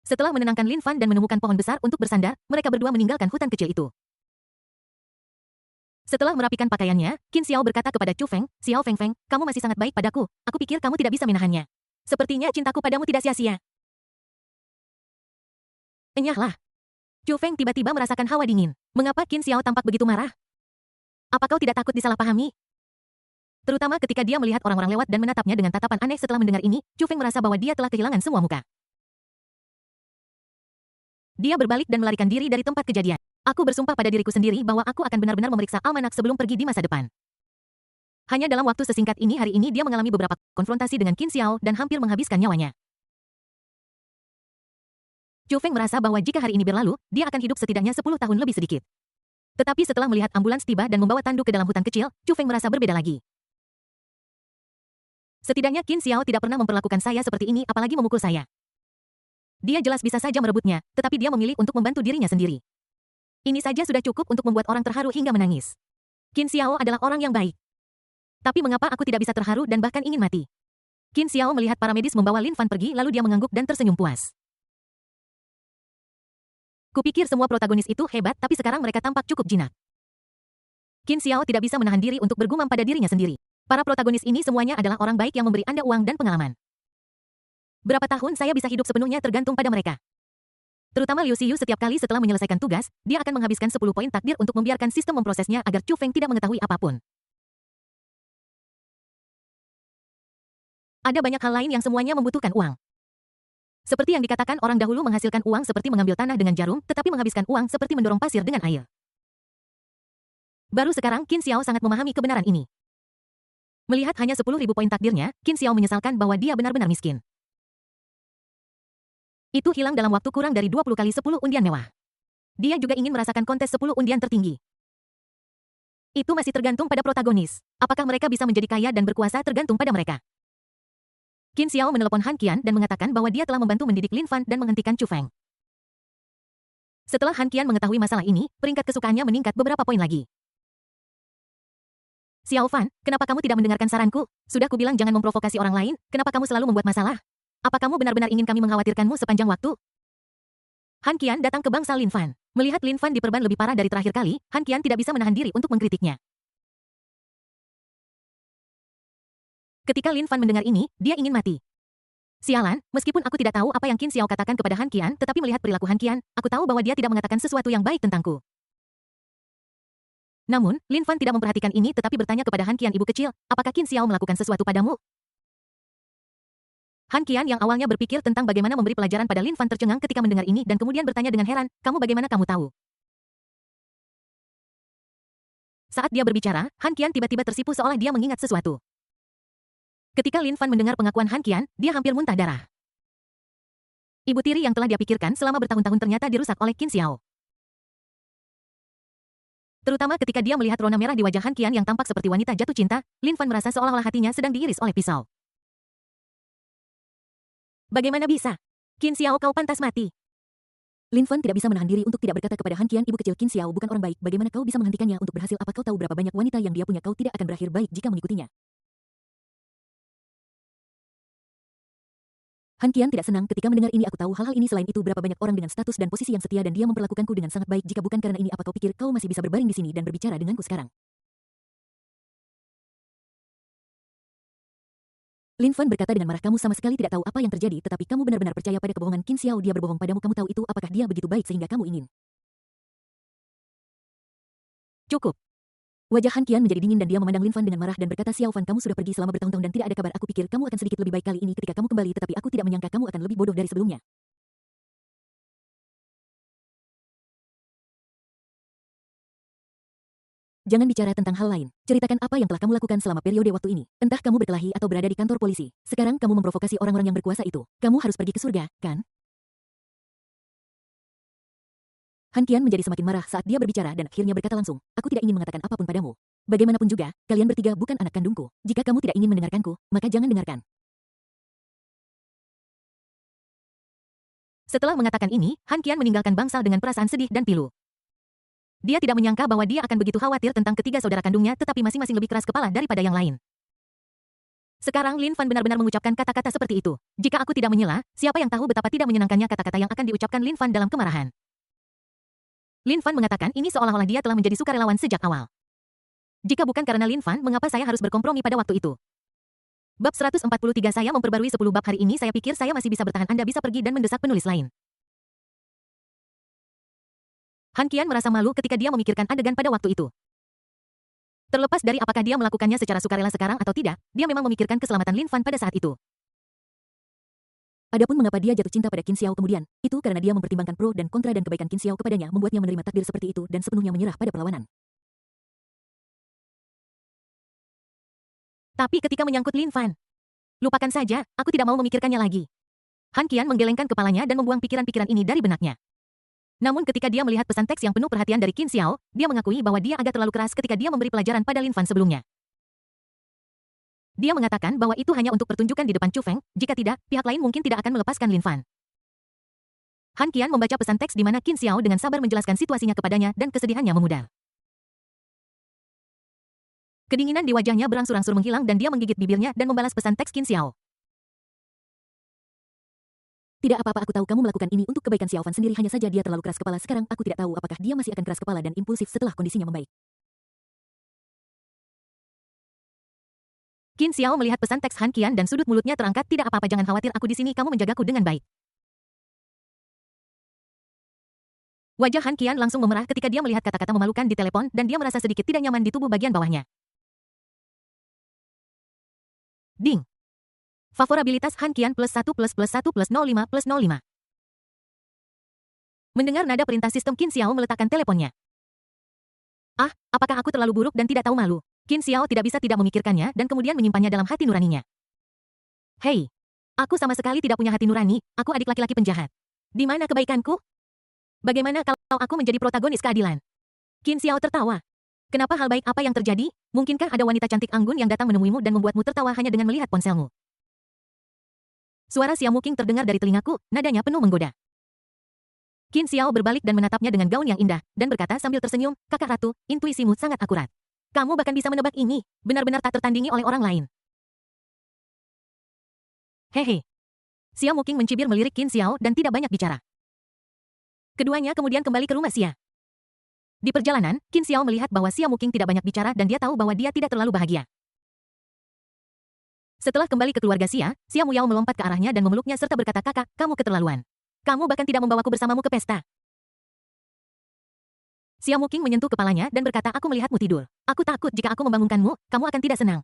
Setelah menenangkan Lin Fan dan menemukan pohon besar untuk bersandar, mereka berdua meninggalkan hutan kecil itu. Setelah merapikan pakaiannya, Qin Xiao berkata kepada Chu Feng, "Xiao Feng Feng, kamu masih sangat baik padaku. Aku pikir kamu tidak bisa menahannya. Sepertinya cintaku padamu tidak sia-sia." Enyahlah. Chu Feng tiba-tiba merasakan hawa dingin. Mengapa Qin Xiao tampak begitu marah? Apa kau tidak takut disalahpahami? Terutama ketika dia melihat orang-orang lewat dan menatapnya dengan tatapan aneh setelah mendengar ini, Chu Feng merasa bahwa dia telah kehilangan semua muka. Dia berbalik dan melarikan diri dari tempat kejadian. Aku bersumpah pada diriku sendiri bahwa aku akan benar-benar memeriksa almanak sebelum pergi di masa depan. Hanya dalam waktu sesingkat ini hari ini dia mengalami beberapa konfrontasi dengan Qin Xiao dan hampir menghabiskan nyawanya. Chu Feng merasa bahwa jika hari ini berlalu, dia akan hidup setidaknya 10 tahun lebih sedikit. Tetapi setelah melihat ambulans tiba dan membawa tanduk ke dalam hutan kecil, Chu Feng merasa berbeda lagi. Setidaknya Qin Xiao tidak pernah memperlakukan saya seperti ini apalagi memukul saya. Dia jelas bisa saja merebutnya, tetapi dia memilih untuk membantu dirinya sendiri. Ini saja sudah cukup untuk membuat orang terharu hingga menangis. Qin Xiao adalah orang yang baik. Tapi mengapa aku tidak bisa terharu dan bahkan ingin mati? Qin Xiao melihat para medis membawa Lin Fan pergi lalu dia mengangguk dan tersenyum puas. Kupikir semua protagonis itu hebat tapi sekarang mereka tampak cukup jinak. Qin Xiao tidak bisa menahan diri untuk bergumam pada dirinya sendiri. Para protagonis ini semuanya adalah orang baik yang memberi Anda uang dan pengalaman. Berapa tahun saya bisa hidup sepenuhnya tergantung pada mereka. Terutama Liu Xiyu setiap kali setelah menyelesaikan tugas, dia akan menghabiskan 10 poin takdir untuk membiarkan sistem memprosesnya agar Chu Feng tidak mengetahui apapun. Ada banyak hal lain yang semuanya membutuhkan uang. Seperti yang dikatakan orang dahulu menghasilkan uang seperti mengambil tanah dengan jarum, tetapi menghabiskan uang seperti mendorong pasir dengan air. Baru sekarang Qin Xiao sangat memahami kebenaran ini. Melihat hanya 10.000 poin takdirnya, Qin Xiao menyesalkan bahwa dia benar-benar miskin. Itu hilang dalam waktu kurang dari 20 kali 10 undian mewah. Dia juga ingin merasakan kontes 10 undian tertinggi. Itu masih tergantung pada protagonis. Apakah mereka bisa menjadi kaya dan berkuasa tergantung pada mereka. Qin Xiao menelepon Han Qian dan mengatakan bahwa dia telah membantu mendidik Lin Fan dan menghentikan Chu Feng. Setelah Han Qian mengetahui masalah ini, peringkat kesukaannya meningkat beberapa poin lagi. Xiao Fan, kenapa kamu tidak mendengarkan saranku? Sudah kubilang jangan memprovokasi orang lain, kenapa kamu selalu membuat masalah? Apa kamu benar-benar ingin kami mengkhawatirkanmu sepanjang waktu? Han Qian datang ke bangsal Lin Fan. Melihat Lin Fan diperban lebih parah dari terakhir kali, Han Qian tidak bisa menahan diri untuk mengkritiknya. Ketika Lin Fan mendengar ini, dia ingin mati. Sialan, meskipun aku tidak tahu apa yang Qin Xiao katakan kepada Han Qian, tetapi melihat perilaku Han Qian, aku tahu bahwa dia tidak mengatakan sesuatu yang baik tentangku. Namun, Lin Fan tidak memperhatikan ini tetapi bertanya kepada Han Qian ibu kecil, apakah Qin Xiao melakukan sesuatu padamu? Han Qian yang awalnya berpikir tentang bagaimana memberi pelajaran pada Lin Fan tercengang ketika mendengar ini dan kemudian bertanya dengan heran, bagaimana kamu tahu? Saat dia berbicara, Han Qian tiba-tiba tersipu seolah dia mengingat sesuatu. Ketika Lin Fan mendengar pengakuan Han Qian, dia hampir muntah darah. Ibu tiri yang telah dia pikirkan selama bertahun-tahun ternyata dirusak oleh Qin Xiao. Terutama ketika dia melihat rona merah di wajah Han Qian yang tampak seperti wanita jatuh cinta, Lin Fan merasa seolah-olah hatinya sedang diiris oleh pisau. Bagaimana bisa? Qin Xiao, kau pantas mati. Lin Fan tidak bisa menahan diri untuk tidak berkata kepada Han Qian, ibu kecil, Qin Xiao bukan orang baik, bagaimana kau bisa menghentikannya untuk berhasil? Apa kau tahu berapa banyak wanita yang dia punya? Kau tidak akan berakhir baik jika mengikutinya. Han Qian tidak senang ketika mendengar ini. Aku tahu hal-hal ini. Selain itu, berapa banyak orang dengan status dan posisi yang setia dan dia memperlakukanku dengan sangat baik. Jika bukan karena ini, apa kau pikir kau masih bisa berbaring di sini dan berbicara denganku sekarang? Lin Fan berkata dengan marah, kamu sama sekali tidak tahu apa yang terjadi, tetapi kamu benar-benar percaya pada kebohongan Qin Xiao. Dia berbohong padamu. Kamu tahu itu? Apakah dia begitu baik sehingga kamu ingin? Cukup. Wajah Han Qian menjadi dingin dan dia memandang Lin Fan dengan marah dan berkata, Xiao Fan, kamu sudah pergi selama bertahun-tahun dan tidak ada kabar. Aku pikir kamu akan sedikit lebih baik kali ini ketika kamu kembali, tetapi aku tidak menyangka kamu akan lebih bodoh dari sebelumnya. Jangan bicara tentang hal lain. Ceritakan apa yang telah kamu lakukan selama periode waktu ini. Entah kamu berkelahi atau berada di kantor polisi. Sekarang kamu memprovokasi orang-orang yang berkuasa itu. Kamu harus pergi ke surga, kan? Han Qian menjadi semakin marah saat dia berbicara dan akhirnya berkata langsung, aku tidak ingin mengatakan apapun padamu. Bagaimanapun juga, kalian bertiga bukan anak kandungku. Jika kamu tidak ingin mendengarkanku, maka jangan dengarkan. Setelah mengatakan ini, Han Qian meninggalkan bangsal dengan perasaan sedih dan pilu. Dia tidak menyangka bahwa dia akan begitu khawatir tentang ketiga saudara kandungnya, tetapi masing-masing lebih keras kepala daripada yang lain. Sekarang Lin Fan benar-benar mengucapkan kata-kata seperti itu. Jika aku tidak menyela, siapa yang tahu betapa tidak menyenangkannya kata-kata yang akan diucapkan Lin Fan dalam kemarahan. Lin Fan mengatakan ini seolah-olah dia telah menjadi sukarelawan sejak awal. Jika bukan karena Lin Fan, mengapa saya harus berkompromi pada waktu itu? Bab 143 saya memperbarui 10 bab hari ini. Saya pikir saya masih bisa bertahan. Anda bisa pergi dan mendesak penulis lain. Han Qian merasa malu ketika dia memikirkan adegan pada waktu itu. Terlepas dari apakah dia melakukannya secara sukarela sekarang atau tidak, dia memang memikirkan keselamatan Lin Fan pada saat itu. Adapun mengapa dia jatuh cinta pada Qin Xiao kemudian, itu karena dia mempertimbangkan pro dan kontra dan kebaikan Qin Xiao kepadanya membuatnya menerima takdir seperti itu dan sepenuhnya menyerah pada perlawanan. Tapi ketika menyangkut Lin Fan, lupakan saja, aku tidak mau memikirkannya lagi. Han Qian menggelengkan kepalanya dan membuang pikiran-pikiran ini dari benaknya. Namun ketika dia melihat pesan teks yang penuh perhatian dari Qin Xiao, dia mengakui bahwa dia agak terlalu keras ketika dia memberi pelajaran pada Lin Fan sebelumnya. Dia mengatakan bahwa itu hanya untuk pertunjukan di depan Chu Feng, jika tidak, pihak lain mungkin tidak akan melepaskan Lin Fan. Han Qian membaca pesan teks di mana Qin Xiao dengan sabar menjelaskan situasinya kepadanya dan kesedihannya memudar. Kedinginan di wajahnya berangsur-angsur menghilang dan dia menggigit bibirnya dan membalas pesan teks Qin Xiao. Tidak apa-apa, aku tahu kamu melakukan ini untuk kebaikan Xiao Fan sendiri, hanya saja dia terlalu keras kepala. Sekarang aku tidak tahu apakah dia masih akan keras kepala dan impulsif setelah kondisinya membaik. Qin Xiao melihat pesan teks Han Qian dan sudut mulutnya terangkat. Tidak apa-apa, jangan khawatir, aku di sini, kamu menjagaku dengan baik. Wajah Han Qian langsung memerah ketika dia melihat kata-kata memalukan di telepon dan dia merasa sedikit tidak nyaman di tubuh bagian bawahnya. Ding. Favorabilitas Han Qian +1 ++1 +05 +05. Mendengar nada perintah sistem, Qin Xiao meletakkan teleponnya. Ah, apakah aku terlalu buruk dan tidak tahu malu? Qin Xiao tidak bisa tidak memikirkannya dan kemudian menyimpannya dalam hati nuraninya. Hei, aku sama sekali tidak punya hati nurani, aku adik laki-laki penjahat. Di mana kebaikanku? Bagaimana kalau aku menjadi protagonis keadilan? Qin Xiao tertawa. Kenapa, hal baik apa yang terjadi? Mungkinkah ada wanita cantik anggun yang datang menemuimu dan membuatmu tertawa hanya dengan melihat ponselmu? Suara Xiao Muking terdengar dari telingaku, nadanya penuh menggoda. Qin Xiao berbalik dan menatapnya dengan gaun yang indah, dan berkata sambil tersenyum, kakak ratu, intuisimu sangat akurat. Kamu bahkan bisa menebak ini, benar-benar tak tertandingi oleh orang lain. Hehe. Xiao Muking mencibir melirik Qin Xiao dan tidak banyak bicara. Keduanya kemudian kembali ke rumah Xia. Di perjalanan, Qin Xiao melihat bahwa Xiao Muking tidak banyak bicara dan dia tahu bahwa dia tidak terlalu bahagia. Setelah kembali ke keluarga Xia, Xia Muyao melompat ke arahnya dan memeluknya serta berkata, kakak, kamu keterlaluan. Kamu bahkan tidak membawaku bersamamu ke pesta. Xia Muking menyentuh kepalanya dan berkata, aku melihatmu tidur. Aku takut jika aku membangunkanmu, kamu akan tidak senang.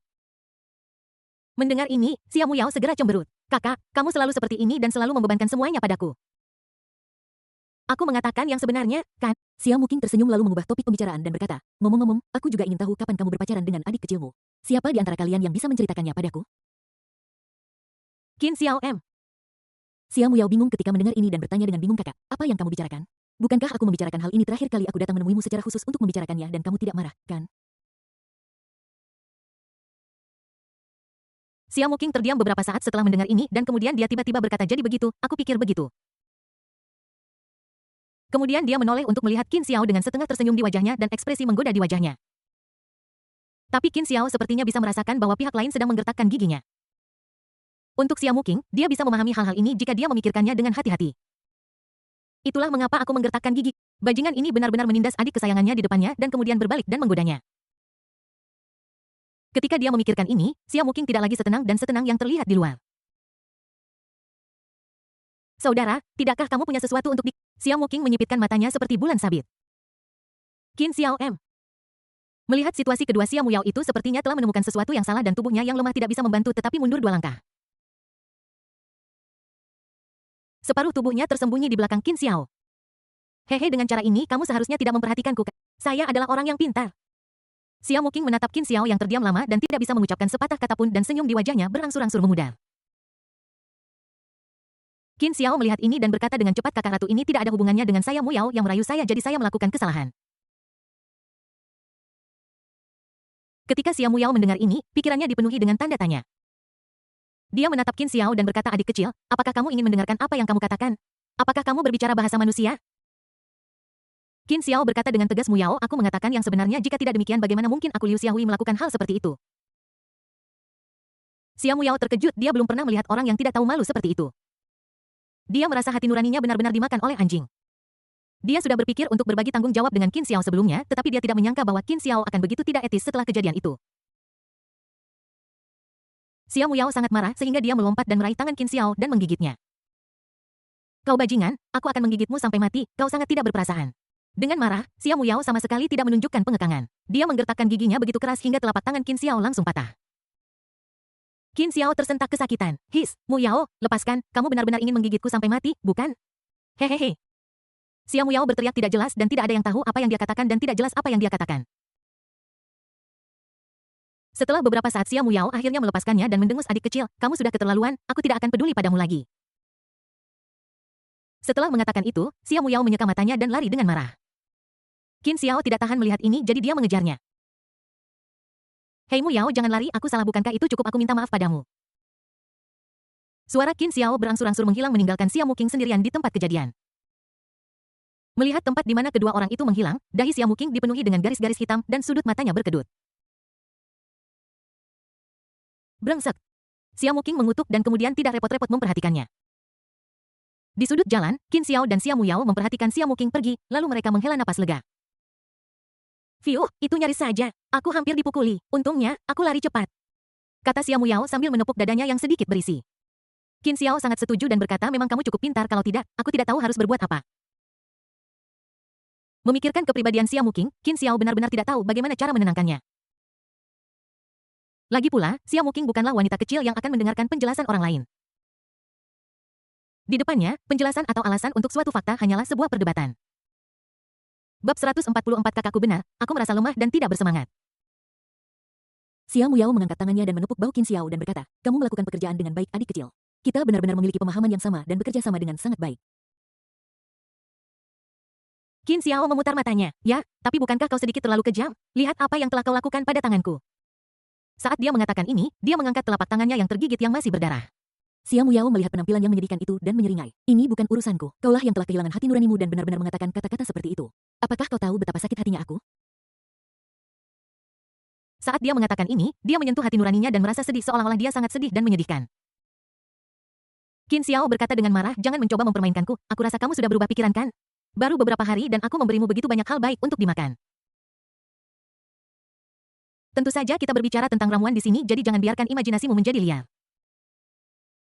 Mendengar ini, Xia Muyao segera cemberut. Kakak, kamu selalu seperti ini dan selalu membebankan semuanya padaku. Aku mengatakan yang sebenarnya, kan? Xiao Muking tersenyum lalu mengubah topik pembicaraan dan berkata, ngomong-ngomong, aku juga ingin tahu kapan kamu berpacaran dengan adik kecilmu. Siapa di antara kalian yang bisa menceritakannya padaku? Qin Xiao M. Xiao Muyao bingung ketika mendengar ini dan bertanya dengan bingung, kakak, apa yang kamu bicarakan? Bukankah aku membicarakan hal ini terakhir kali aku datang menemuimu secara khusus untuk membicarakannya dan kamu tidak marah, kan? Xiao Muqing terdiam beberapa saat setelah mendengar ini dan kemudian dia tiba-tiba berkata, jadi begitu, aku pikir begitu. Kemudian dia menoleh untuk melihat Qin Xiao dengan setengah tersenyum di wajahnya dan ekspresi menggoda di wajahnya. Tapi Qin Xiao sepertinya bisa merasakan bahwa pihak lain sedang menggertakkan giginya. Untuk Xiao Muqing, dia bisa memahami hal-hal ini jika dia memikirkannya dengan hati-hati. Itulah mengapa aku menggertakkan gigi. Bajingan ini benar-benar menindas adik kesayangannya di depannya dan kemudian berbalik dan menggodanya. Ketika dia memikirkan ini, Xiao Muqing tidak lagi setenang dan setenang yang terlihat di luar. Saudara, tidakkah kamu punya sesuatu untuk Xiao Muqing menyipitkan matanya seperti bulan sabit. Qin Xiao M. Melihat situasi kedua Xiao Muyao itu sepertinya telah menemukan sesuatu yang salah dan tubuhnya yang lemah tidak bisa membantu tetapi mundur 2 langkah. Separuh tubuhnya tersembunyi di belakang Qin Xiao. Hehe, dengan cara ini kamu seharusnya tidak memperhatikanku. Saya adalah orang yang pintar. Xiao Muqing menatap Qin Xiao yang terdiam lama dan tidak bisa mengucapkan sepatah kata pun dan senyum di wajahnya berangsur-angsur memudar. Qin Xiao melihat ini dan berkata dengan cepat, kakak ratu ini tidak ada hubungannya dengan saya Muyao yang merayu saya jadi saya melakukan kesalahan. Ketika Xiao Muyao mendengar ini, pikirannya dipenuhi dengan tanda tanya. Dia menatap Qin Xiao dan berkata, adik kecil, apakah kamu ingin mendengarkan apa yang kamu katakan? Apakah kamu berbicara bahasa manusia? Qin Xiao berkata dengan tegas, Muyao, aku mengatakan yang sebenarnya, jika tidak demikian bagaimana mungkin aku Liu Xiaohui melakukan hal seperti itu? Xiao Muyao terkejut, dia belum pernah melihat orang yang tidak tahu malu seperti itu. Dia merasa hati nuraninya benar-benar dimakan oleh anjing. Dia sudah berpikir untuk berbagi tanggung jawab dengan Qin Xiao sebelumnya, tetapi dia tidak menyangka bahwa Qin Xiao akan begitu tidak etis setelah kejadian itu. Xiao Muyao sangat marah sehingga dia melompat dan meraih tangan Qin Xiao dan menggigitnya. Kau bajingan, aku akan menggigitmu sampai mati, kau sangat tidak berperasaan. Dengan marah, Xiao Muyao sama sekali tidak menunjukkan pengekangan. Dia menggertakkan giginya begitu keras hingga telapak tangan Qin Xiao langsung patah. Qin Xiao tersentak kesakitan. His, Muyao, lepaskan, kamu benar-benar ingin menggigitku sampai mati, bukan? Hehehe. Xiao Muyao berteriak tidak jelas dan tidak ada yang tahu apa yang dia katakan dan tidak jelas apa yang dia katakan. Setelah beberapa saat Xiao Muyao akhirnya melepaskannya dan mendengus, adik kecil, kamu sudah keterlaluan, aku tidak akan peduli padamu lagi. Setelah mengatakan itu, Xiao Muyao menyeka matanya dan lari dengan marah. Qin Xiao tidak tahan melihat ini jadi dia mengejarnya. Hei Muyao, jangan lari, aku salah, bukankah itu cukup aku minta maaf padamu? Suara Qin Xiao berangsur-angsur menghilang meninggalkan Xiao Muqing sendirian di tempat kejadian. Melihat tempat di mana kedua orang itu menghilang, dahi Xiao Muqing dipenuhi dengan garis-garis hitam dan sudut matanya berkedut. Brengsek. Xiao Muqing mengutuk dan kemudian tidak repot-repot memperhatikannya. Di sudut jalan, Qin Xiao dan Xiao Muyao memperhatikan Xiao Muqing pergi, lalu mereka menghela napas lega. Fiuh, itu nyaris saja. Aku hampir dipukuli. Untungnya, aku lari cepat. Kata Xiao Muyao sambil menepuk dadanya yang sedikit berisi. Qin Xiao sangat setuju dan berkata, memang kamu cukup pintar, kalau tidak, aku tidak tahu harus berbuat apa. Memikirkan kepribadian Xiao Muqing, Qin Xiao benar-benar tidak tahu bagaimana cara menenangkannya. Lagi pula, Xiao Muqing bukanlah wanita kecil yang akan mendengarkan penjelasan orang lain. Di depannya, penjelasan atau alasan untuk suatu fakta hanyalah sebuah perdebatan. Bab 144 kakakku benar, aku merasa lemah dan tidak bersemangat. Xiao Muyao mengangkat tangannya dan menepuk bahu Qin Xiao dan berkata, kamu melakukan pekerjaan dengan baik, adik kecil. Kita benar-benar memiliki pemahaman yang sama dan bekerja sama dengan sangat baik. Qin Xiao memutar matanya. Ya, tapi bukankah kau sedikit terlalu kejam? Lihat apa yang telah kau lakukan pada tanganku. Saat dia mengatakan ini, dia mengangkat telapak tangannya yang tergigit yang masih berdarah. Xiao Muyao melihat penampilan yang menyedihkan itu dan menyeringai. Ini bukan urusanku. Kaulah yang telah kehilangan hati nuranimu dan benar-benar mengatakan kata-kata seperti itu. Apakah kau tahu betapa sakit hatinya aku? Saat dia mengatakan ini, dia menyentuh hati nuraninya dan merasa sedih seolah-olah dia sangat sedih dan menyedihkan. Qin Xiao berkata dengan marah, jangan mencoba mempermainkanku, aku rasa kamu sudah berubah pikiran kan? Baru beberapa hari dan aku memberimu begitu banyak hal baik untuk dimakan. Tentu saja kita berbicara tentang ramuan di sini, jadi jangan biarkan imajinasimu menjadi liar.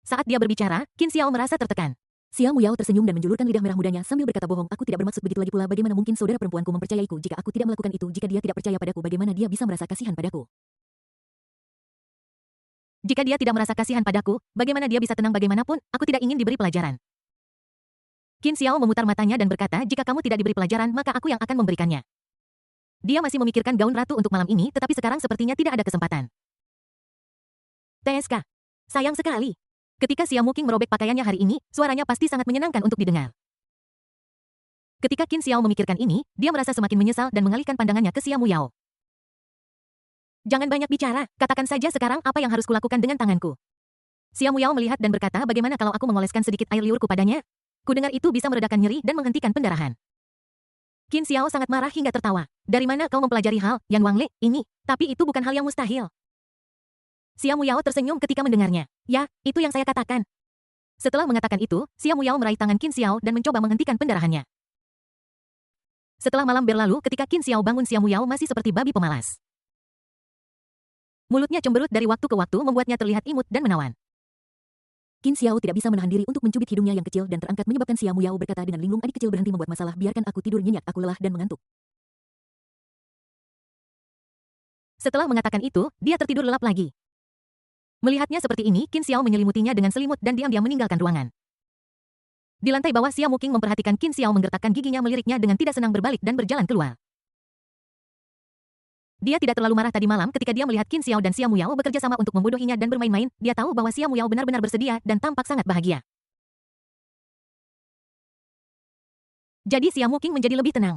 Saat dia berbicara, Qin Xiao merasa tertekan. Xiao Muyao tersenyum dan menjulurkan lidah merah mudanya sambil berkata, bohong, aku tidak bermaksud begitu, lagi pula bagaimana mungkin saudara perempuanku mempercayaiku jika aku tidak melakukan itu, jika dia tidak percaya padaku bagaimana dia bisa merasa kasihan padaku. Jika dia tidak merasa kasihan padaku, bagaimana dia bisa tenang bagaimanapun, aku tidak ingin diberi pelajaran. Qin Xiao memutar matanya dan berkata, jika kamu tidak diberi pelajaran maka aku yang akan memberikannya. Dia masih memikirkan gaun ratu untuk malam ini tetapi sekarang sepertinya tidak ada kesempatan. TSK. Sayang sekali. Ketika Xiao Muqing merobek pakaiannya hari ini, suaranya pasti sangat menyenangkan untuk didengar. Ketika Qin Xiao memikirkan ini, dia merasa semakin menyesal dan mengalihkan pandangannya ke Xia Muyao. Jangan banyak bicara, katakan saja sekarang apa yang harus kulakukan dengan tanganku. Xia Muyao melihat dan berkata, bagaimana kalau aku mengoleskan sedikit air liurku padanya? Kudengar itu bisa meredakan nyeri dan menghentikan pendarahan. Qin Xiao sangat marah hingga tertawa. Dari mana kau mempelajari hal, Yan Wangle, ini? Tapi itu bukan hal yang mustahil. Xia Muyao tersenyum ketika mendengarnya. Ya, itu yang saya katakan. Setelah mengatakan itu, Xia Muyao meraih tangan Qin Xiao dan mencoba menghentikan pendarahannya. Setelah malam berlalu ketika Qin Xiao bangun, Xia Muyao masih seperti babi pemalas. Mulutnya cemberut dari waktu ke waktu membuatnya terlihat imut dan menawan. Qin Xiao tidak bisa menahan diri untuk mencubit hidungnya yang kecil dan terangkat menyebabkan Xia Muyao berkata dengan linglung, adik kecil berhenti membuat masalah, biarkan aku tidur nyenyak, aku lelah dan mengantuk. Setelah mengatakan itu, dia tertidur lelap lagi. Melihatnya seperti ini, Qin Xiao menyelimutinya dengan selimut dan diam-diam meninggalkan ruangan. Di lantai bawah, Xia Muqing memperhatikan Qin Xiao menggertakkan giginya, meliriknya dengan tidak senang, berbalik dan berjalan keluar. Dia tidak terlalu marah tadi malam ketika dia melihat Qin Xiao dan Xia Muyao bekerja sama untuk membodohinya dan bermain-main. Dia tahu bahwa Xia Muyao benar-benar bersedia dan tampak sangat bahagia. Jadi Xia Muqing menjadi lebih tenang.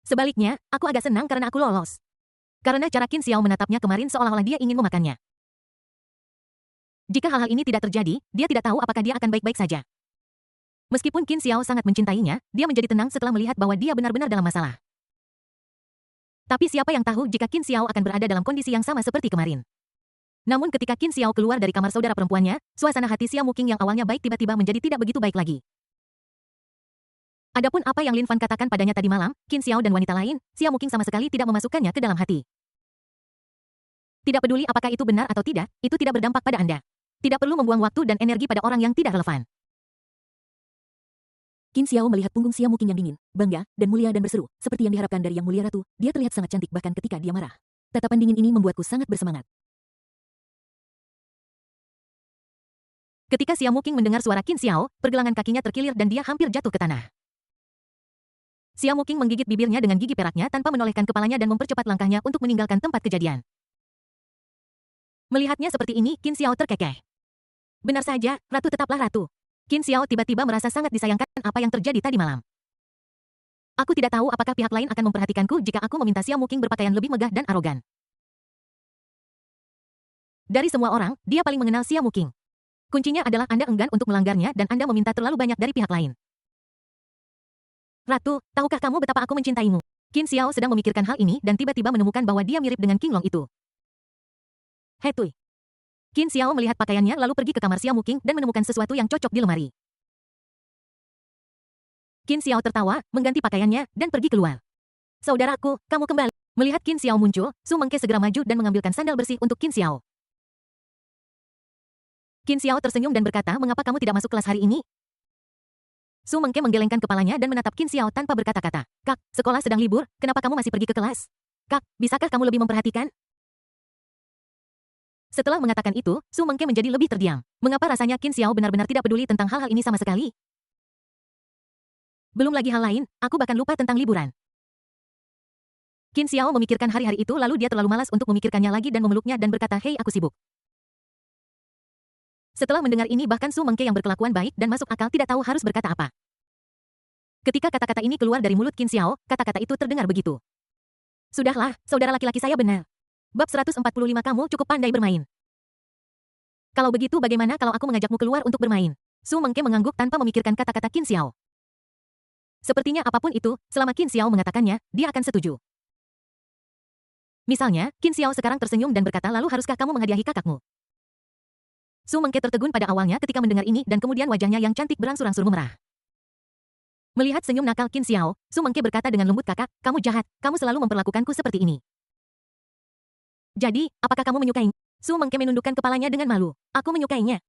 Sebaliknya, aku agak senang karena aku lolos. Karena cara Qin Xiao menatapnya kemarin seolah-olah dia ingin memakannya. Jika hal-hal ini tidak terjadi, dia tidak tahu apakah dia akan baik-baik saja. Meskipun Qin Xiao sangat mencintainya, dia menjadi tenang setelah melihat bahwa dia benar-benar dalam masalah. Tapi siapa yang tahu jika Qin Xiao akan berada dalam kondisi yang sama seperti kemarin. Namun ketika Qin Xiao keluar dari kamar saudara perempuannya, suasana hati Xia Muqing yang awalnya baik tiba-tiba menjadi tidak begitu baik lagi. Adapun apa yang Lin Fan katakan padanya tadi malam, Qin Xiao dan wanita lain, Xia Muqing sama sekali tidak memasukkannya ke dalam hati. Tidak peduli apakah itu benar atau tidak, itu tidak berdampak pada Anda. Tidak perlu membuang waktu dan energi pada orang yang tidak relevan. Qin Xiao melihat punggung Xia Muqing yang dingin, bangga, dan mulia dan berseru, seperti yang diharapkan dari Yang Mulia Ratu, dia terlihat sangat cantik bahkan ketika dia marah. Tatapan dingin ini membuatku sangat bersemangat. Ketika Xia Muqing mendengar suara Qin Xiao, pergelangan kakinya terkilir dan dia hampir jatuh ke tanah. Xia Muqing menggigit bibirnya dengan gigi peraknya tanpa menolehkan kepalanya dan mempercepat langkahnya untuk meninggalkan tempat kejadian. Melihatnya seperti ini, Qin Xiao terkekeh. Benar saja, ratu tetaplah ratu. Qin Xiao tiba-tiba merasa sangat disayangkan apa yang terjadi tadi malam. Aku tidak tahu apakah pihak lain akan memperhatikanku jika aku meminta Xia Muqing berpakaian lebih megah dan arogan. Dari semua orang, dia paling mengenal Xia Muqing. Kuncinya adalah Anda enggan untuk melanggarnya dan Anda meminta terlalu banyak dari pihak lain. Ratu, tahukah kamu betapa aku mencintaimu? Qin Xiao sedang memikirkan hal ini dan tiba-tiba menemukan bahwa dia mirip dengan King Long itu. Hetui. Qin Xiao melihat pakaiannya lalu pergi ke kamar Xia Muqing dan menemukan sesuatu yang cocok di lemari. Qin Xiao tertawa, mengganti pakaiannya, dan pergi keluar. Saudaraku, kamu kembali. Melihat Qin Xiao muncul, Su Mengke segera maju dan mengambilkan sandal bersih untuk Qin Xiao. Qin Xiao tersenyum dan berkata, mengapa kamu tidak masuk kelas hari ini? Su Mengke menggelengkan kepalanya dan menatap Qin Xiao tanpa berkata-kata. Kak, sekolah sedang libur, kenapa kamu masih pergi ke kelas? Kak, bisakah kamu lebih memperhatikan? Setelah mengatakan itu, Su Mengke menjadi lebih terdiam. Mengapa rasanya Qin Xiao benar-benar tidak peduli tentang hal-hal ini sama sekali? Belum lagi hal lain, aku bahkan lupa tentang liburan. Qin Xiao memikirkan hari-hari itu lalu dia terlalu malas untuk memikirkannya lagi dan memeluknya dan berkata, hei aku sibuk. Setelah mendengar ini bahkan Su Mengke yang berkelakuan baik dan masuk akal tidak tahu harus berkata apa. Ketika kata-kata ini keluar dari mulut Qin Xiao, kata-kata itu terdengar begitu. Sudahlah, saudara laki-laki saya benar. Bab 145 kamu cukup pandai bermain. Kalau begitu bagaimana kalau aku mengajakmu keluar untuk bermain? Su Mengke mengangguk tanpa memikirkan kata-kata Qin Xiao. Sepertinya apapun itu, selama Qin Xiao mengatakannya, dia akan setuju. Misalnya, Qin Xiao sekarang tersenyum dan berkata lalu haruskah kamu menghadiahi kakakmu? Su Mengke tertegun pada awalnya ketika mendengar ini dan kemudian wajahnya yang cantik berangsur-angsur memerah. Melihat senyum nakal Qin Xiao, Su Mengke berkata dengan lembut, kakak, kamu jahat, kamu selalu memperlakukanku seperti ini. Jadi, apakah kamu menyukai? Su Mengke menundukkan kepalanya dengan malu. Aku menyukainya.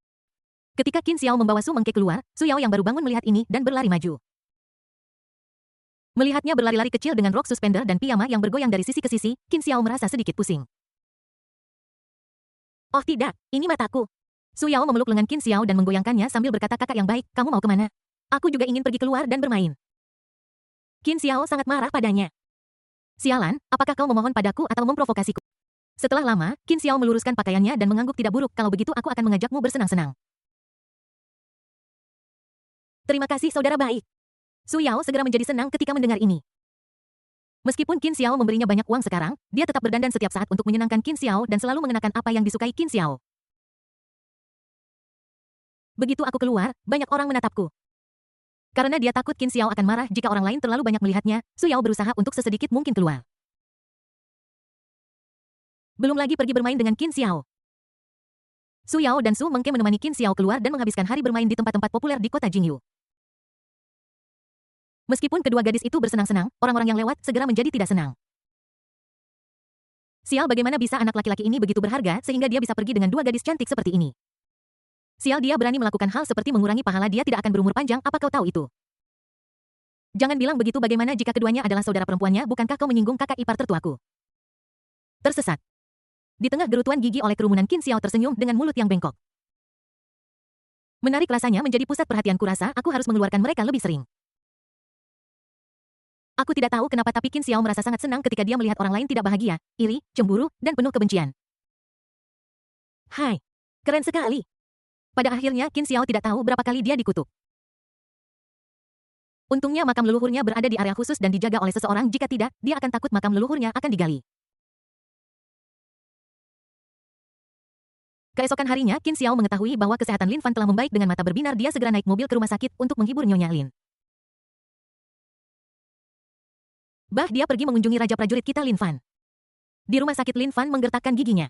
Ketika Qin Xiao membawa Su Mengke keluar, Su Yao yang baru bangun melihat ini dan berlari maju. Melihatnya berlari-lari kecil dengan rok suspender dan piyama yang bergoyang dari sisi ke sisi, Qin Xiao merasa sedikit pusing. Oh tidak, ini mataku. Su Yao memeluk lengan Qin Xiao dan menggoyangkannya sambil berkata, kakak yang baik, kamu mau kemana? Aku juga ingin pergi keluar dan bermain. Qin Xiao sangat marah padanya. Sialan, apakah kau memohon padaku atau memprovokasiku? Setelah lama, Qin Xiao meluruskan pakaiannya dan mengangguk, tidak buruk, kalau begitu aku akan mengajakmu bersenang-senang. Terima kasih saudara baik. Su Yao segera menjadi senang ketika mendengar ini. Meskipun Qin Xiao memberinya banyak uang sekarang, dia tetap berdandan setiap saat untuk menyenangkan Qin Xiao dan selalu mengenakan apa yang disukai Qin Xiao. Begitu aku keluar, banyak orang menatapku. Karena dia takut Qin Xiao akan marah jika orang lain terlalu banyak melihatnya, Su Yao berusaha untuk sesedikit mungkin keluar. Belum lagi pergi bermain dengan Qin Xiao. Su Yao dan Su Mengke menemani Qin Xiao keluar dan menghabiskan hari bermain di tempat-tempat populer di kota Jingyu. Meskipun kedua gadis itu bersenang-senang, orang-orang yang lewat segera menjadi tidak senang. Sial, bagaimana bisa anak laki-laki ini begitu berharga sehingga dia bisa pergi dengan dua gadis cantik seperti ini. Sial, dia berani melakukan hal seperti mengurangi pahala dia tidak akan berumur panjang, apa kau tahu itu? Jangan bilang begitu, bagaimana jika keduanya adalah saudara perempuannya, bukankah kau menyinggung kakak ipar tertuaku? Tersesat. Di tengah gerutuan gigi oleh kerumunan, Qin Xiao tersenyum dengan mulut yang bengkok. Menarik rasanya menjadi pusat perhatianku, rasa aku harus mengeluarkan mereka lebih sering. Aku tidak tahu kenapa tapi Qin Xiao merasa sangat senang ketika dia melihat orang lain tidak bahagia, iri, cemburu, dan penuh kebencian. Hai, keren sekali. Pada akhirnya Qin Xiao tidak tahu berapa kali dia dikutuk. Untungnya makam leluhurnya berada di area khusus dan dijaga oleh seseorang, jika tidak, dia akan takut makam leluhurnya akan digali. Keesokan harinya, Qin Xiao mengetahui bahwa kesehatan Lin Fan telah membaik dengan mata berbinar, dia segera naik mobil ke rumah sakit untuk menghibur Nyonya Lin. Dia pergi mengunjungi raja prajurit kita Lin Fan. Di rumah sakit Lin Fan menggertakkan giginya.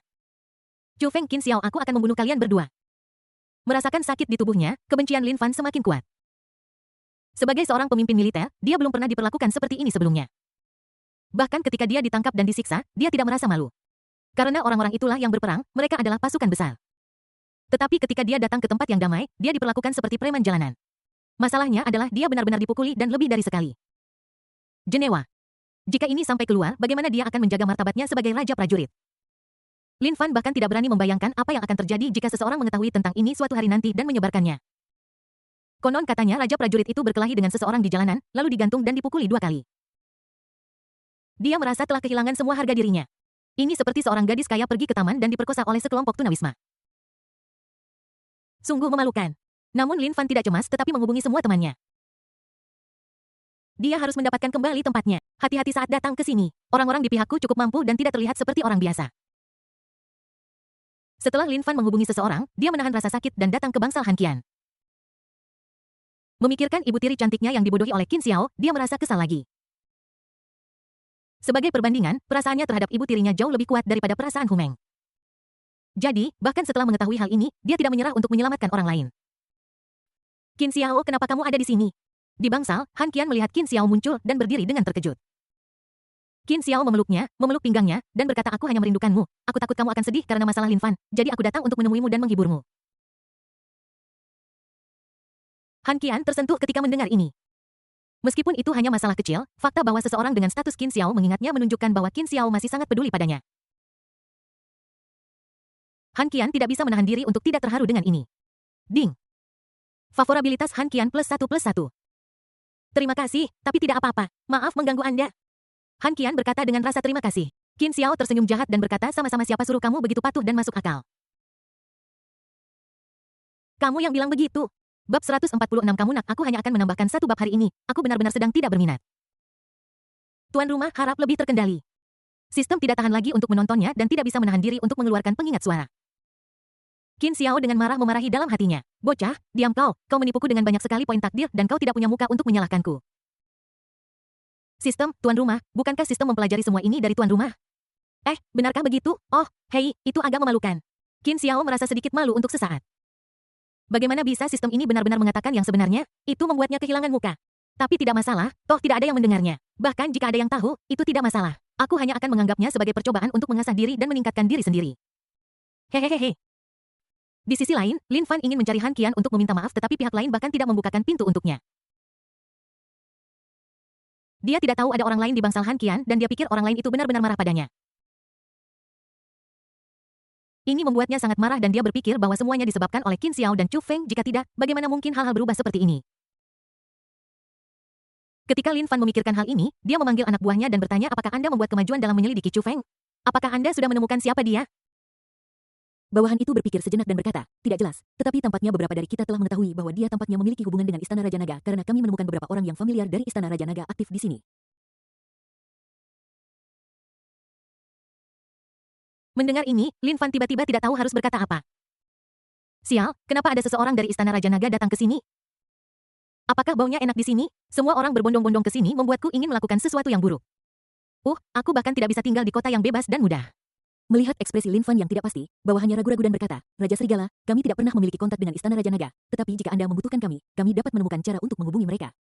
Chu Feng, Qin Xiao, aku akan membunuh kalian berdua. Merasakan sakit di tubuhnya, kebencian Lin Fan semakin kuat. Sebagai seorang pemimpin militer, dia belum pernah diperlakukan seperti ini sebelumnya. Bahkan ketika dia ditangkap dan disiksa, dia tidak merasa malu. Karena orang-orang itulah yang berperang, mereka adalah pasukan besar. Tetapi ketika dia datang ke tempat yang damai, dia diperlakukan seperti preman jalanan. Masalahnya adalah dia benar-benar dipukuli dan lebih dari sekali. Jenewa. Jika ini sampai keluar, bagaimana dia akan menjaga martabatnya sebagai raja prajurit? Lin Fan bahkan tidak berani membayangkan apa yang akan terjadi jika seseorang mengetahui tentang ini suatu hari nanti dan menyebarkannya. Konon katanya raja prajurit itu berkelahi dengan seseorang di jalanan, lalu digantung dan dipukuli 2 kali. Dia merasa telah kehilangan semua harga dirinya. Ini seperti seorang gadis kaya pergi ke taman dan diperkosa oleh sekelompok tunawisma. Sungguh memalukan. Namun Lin Fan tidak cemas tetapi menghubungi semua temannya. Dia harus mendapatkan kembali tempatnya. Hati-hati saat datang ke sini. Orang-orang di pihakku cukup mampu dan tidak terlihat seperti orang biasa. Setelah Lin Fan menghubungi seseorang, dia menahan rasa sakit dan datang ke bangsal Han Qian. Memikirkan ibu tiri cantiknya yang dibodohi oleh Qin Xiao, dia merasa kesal lagi. Sebagai perbandingan, perasaannya terhadap ibu tirinya jauh lebih kuat daripada perasaan Hu Meng. Jadi, bahkan setelah mengetahui hal ini, dia tidak menyerah untuk menyelamatkan orang lain. Qin Xiao, kenapa kamu ada di sini? Di bangsal, Han Qian melihat Qin Xiao muncul dan berdiri dengan terkejut. Qin Xiao memeluknya, memeluk pinggangnya, dan berkata, aku hanya merindukanmu. Aku takut kamu akan sedih karena masalah Lin Fan, jadi aku datang untuk menemuimu dan menghiburmu. Han Qian tersentuh ketika mendengar ini. Meskipun itu hanya masalah kecil, fakta bahwa seseorang dengan status Qin Xiao mengingatnya menunjukkan bahwa Qin Xiao masih sangat peduli padanya. Han Qian tidak bisa menahan diri untuk tidak terharu dengan ini. Ding. Favorabilitas Han Qian +1/+1. Terima kasih, tapi tidak apa-apa. Maaf mengganggu Anda. Han Qian berkata dengan rasa terima kasih. Qin Xiao tersenyum jahat dan berkata, sama-sama, siapa suruh kamu begitu patuh dan masuk akal? Kamu yang bilang begitu. Bab 146, kamu nak, aku hanya akan menambahkan 1 bab hari ini. Aku benar-benar sedang tidak berminat. Tuan rumah harap lebih terkendali. Sistem tidak tahan lagi untuk menontonnya dan tidak bisa menahan diri untuk mengeluarkan pengingat suara. Qin Xiao dengan marah memarahi dalam hatinya. Bocah, diam kau menipuku dengan banyak sekali poin takdir dan kau tidak punya muka untuk menyalahkanku. Sistem, tuan rumah, bukankah sistem mempelajari semua ini dari tuan rumah? Benarkah begitu? Oh, hei, itu agak memalukan. Qin Xiao merasa sedikit malu untuk sesaat. Bagaimana bisa sistem ini benar-benar mengatakan yang sebenarnya? Itu membuatnya kehilangan muka. Tapi tidak masalah, toh tidak ada yang mendengarnya. Bahkan jika ada yang tahu, itu tidak masalah. Aku hanya akan menganggapnya sebagai percobaan untuk mengasah diri dan meningkatkan diri sendiri. Hehehe. Di sisi lain, Lin Fan ingin mencari Han Qian untuk meminta maaf tetapi pihak lain bahkan tidak membukakan pintu untuknya. Dia tidak tahu ada orang lain di bangsal Han Qian dan dia pikir orang lain itu benar-benar marah padanya. Ini membuatnya sangat marah dan dia berpikir bahwa semuanya disebabkan oleh Qin Xiao dan Chu Feng, jika tidak, bagaimana mungkin hal-hal berubah seperti ini? Ketika Lin Fan memikirkan hal ini, dia memanggil anak buahnya dan bertanya, apakah Anda membuat kemajuan dalam menyelidiki Chu Feng? Apakah Anda sudah menemukan siapa dia? Bawahan itu berpikir sejenak dan berkata, tidak jelas, tetapi tampaknya beberapa dari kita telah mengetahui bahwa dia tampaknya memiliki hubungan dengan Istana Raja Naga karena kami menemukan beberapa orang yang familiar dari Istana Raja Naga aktif di sini. Mendengar ini, Lin Fan tiba-tiba tidak tahu harus berkata apa. Sial, kenapa ada seseorang dari Istana Raja Naga datang ke sini? Apakah baunya enak di sini? Semua orang berbondong-bondong ke sini membuatku ingin melakukan sesuatu yang buruk. Aku bahkan tidak bisa tinggal di kota yang bebas dan mudah. Melihat ekspresi Lin Fan yang tidak pasti, bawahannya ragu-ragu dan berkata, Raja Serigala, kami tidak pernah memiliki kontak dengan Istana Raja Naga, tetapi jika Anda membutuhkan kami dapat menemukan cara untuk menghubungi mereka.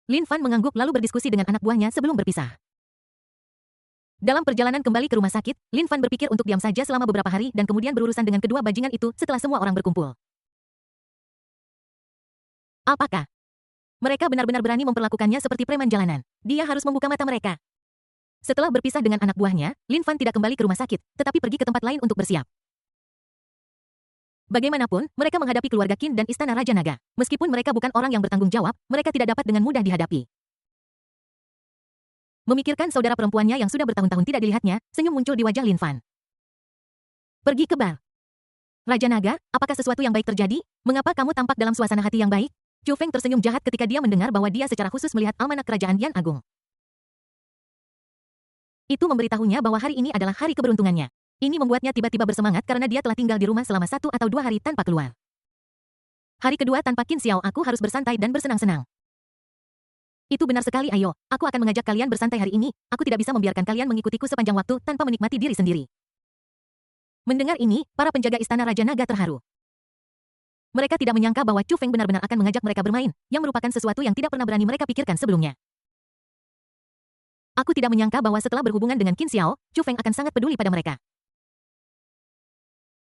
Lin Fan mengangguk lalu berdiskusi dengan anak buahnya sebelum berpisah. Dalam perjalanan kembali ke rumah sakit, Lin Fan berpikir untuk diam saja selama beberapa hari dan kemudian berurusan dengan kedua bajingan itu setelah semua orang berkumpul. Apakah mereka benar-benar berani memperlakukannya seperti preman jalanan? Dia harus membuka mata mereka. Setelah berpisah dengan anak buahnya, Lin Fan tidak kembali ke rumah sakit, tetapi pergi ke tempat lain untuk bersiap. Bagaimanapun, mereka menghadapi keluarga Qin dan Istana Raja Naga. Meskipun mereka bukan orang yang bertanggung jawab, mereka tidak dapat dengan mudah dihadapi. Memikirkan saudara perempuannya yang sudah bertahun-tahun tidak dilihatnya, senyum muncul di wajah Lin Fan. Pergi ke bar. Raja Naga, apakah sesuatu yang baik terjadi? Mengapa kamu tampak dalam suasana hati yang baik? Chu Feng tersenyum jahat ketika dia mendengar bahwa dia secara khusus melihat almanak kerajaan Yan Agung. Itu memberitahunya bahwa hari ini adalah hari keberuntungannya. Ini membuatnya tiba-tiba bersemangat karena dia telah tinggal di rumah selama 1 atau 2 hari tanpa keluar. Hari kedua tanpa Qin Xiao aku harus bersantai dan bersenang-senang. Itu benar sekali ayo, aku akan mengajak kalian bersantai hari ini, aku tidak bisa membiarkan kalian mengikutiku sepanjang waktu tanpa menikmati diri sendiri. Mendengar ini, para penjaga Istana Raja Naga terharu. Mereka tidak menyangka bahwa Chu Feng benar-benar akan mengajak mereka bermain, yang merupakan sesuatu yang tidak pernah berani mereka pikirkan sebelumnya. Aku tidak menyangka bahwa setelah berhubungan dengan Qin Xiao, Chu Feng akan sangat peduli pada mereka.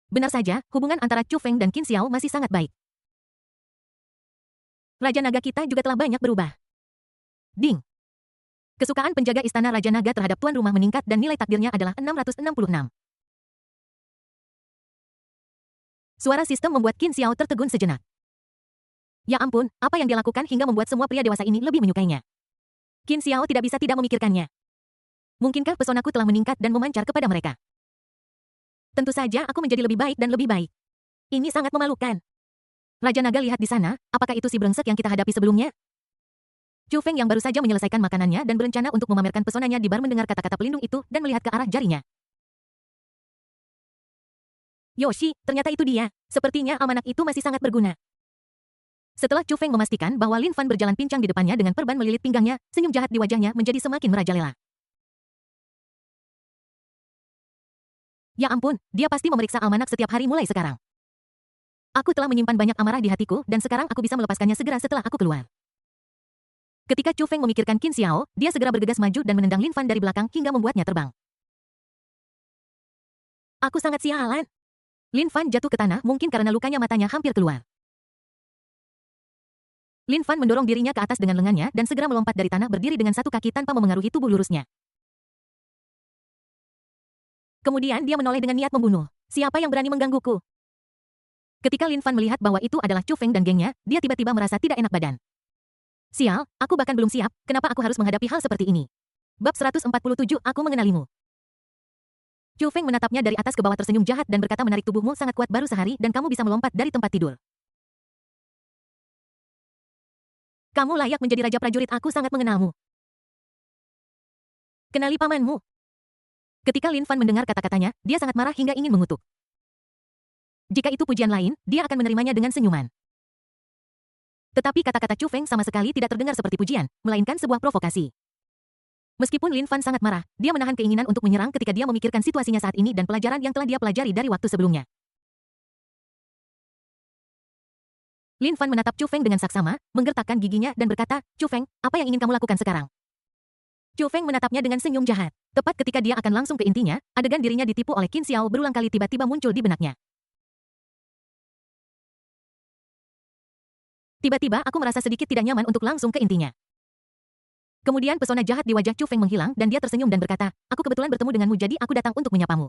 Benar saja, hubungan antara Chu Feng dan Qin Xiao masih sangat baik. Raja Naga kita juga telah banyak berubah. Ding. Kesukaan penjaga Istana Raja Naga terhadap tuan rumah meningkat dan nilai takdirnya adalah 666. Suara sistem membuat Qin Xiao tertegun sejenak. Ya ampun, apa yang dia lakukan hingga membuat semua pria dewasa ini lebih menyukainya. Qin Xiao tidak bisa tidak memikirkannya. Mungkinkah pesonaku telah meningkat dan memancar kepada mereka? Tentu saja aku menjadi lebih baik dan lebih baik. Ini sangat memalukan. Raja Naga lihat di sana, apakah itu si brengsek yang kita hadapi sebelumnya? Chu Feng yang baru saja menyelesaikan makanannya dan berencana untuk memamerkan pesonanya di bar mendengar kata-kata pelindung itu dan melihat ke arah jarinya. Yoshi, ternyata itu dia. Sepertinya almanak itu masih sangat berguna. Setelah Chu Feng memastikan bahwa Lin Fan berjalan pincang di depannya dengan perban melilit pinggangnya, senyum jahat di wajahnya menjadi semakin merajalela. Ya ampun, dia pasti memeriksa almanak setiap hari mulai sekarang. Aku telah menyimpan banyak amarah di hatiku dan sekarang aku bisa melepaskannya segera setelah aku keluar. Ketika Chu Feng memikirkan Qin Xiao, dia segera bergegas maju dan menendang Lin Fan dari belakang hingga membuatnya terbang. Aku sangat sialan. Lin Fan jatuh ke tanah mungkin karena lukanya matanya hampir keluar. Lin Fan mendorong dirinya ke atas dengan lengannya dan segera melompat dari tanah berdiri dengan satu kaki tanpa memengaruhi tubuh lurusnya. Kemudian dia menoleh dengan niat membunuh. Siapa yang berani menggangguku? Ketika Lin Fan melihat bahwa itu adalah Chu Feng dan gengnya, dia tiba-tiba merasa tidak enak badan. Sial, aku bahkan belum siap, kenapa aku harus menghadapi hal seperti ini? Bab 147 Aku mengenalimu. Chu Feng menatapnya dari atas ke bawah tersenyum jahat dan berkata menarik tubuhmu sangat kuat baru sehari dan kamu bisa melompat dari tempat tidur. Kamu layak menjadi raja prajurit aku sangat mengenalmu. Kenali pamanmu. Ketika Lin Fan mendengar kata-katanya, dia sangat marah hingga ingin mengutuk. Jika itu pujian lain, dia akan menerimanya dengan senyuman. Tetapi kata-kata Chu Feng sama sekali tidak terdengar seperti pujian, melainkan sebuah provokasi. Meskipun Lin Fan sangat marah, dia menahan keinginan untuk menyerang ketika dia memikirkan situasinya saat ini dan pelajaran yang telah dia pelajari dari waktu sebelumnya. Lin Fan menatap Chu Feng dengan saksama, menggertakkan giginya dan berkata, Chu Feng, apa yang ingin kamu lakukan sekarang? Chu Feng menatapnya dengan senyum jahat. Tepat ketika dia akan langsung ke intinya, adegan dirinya ditipu oleh Qin Xiao berulang kali tiba-tiba muncul di benaknya. Tiba-tiba aku merasa sedikit tidak nyaman untuk langsung ke intinya. Kemudian pesona jahat di wajah Chu Feng menghilang dan dia tersenyum dan berkata, aku kebetulan bertemu denganmu jadi aku datang untuk menyapamu.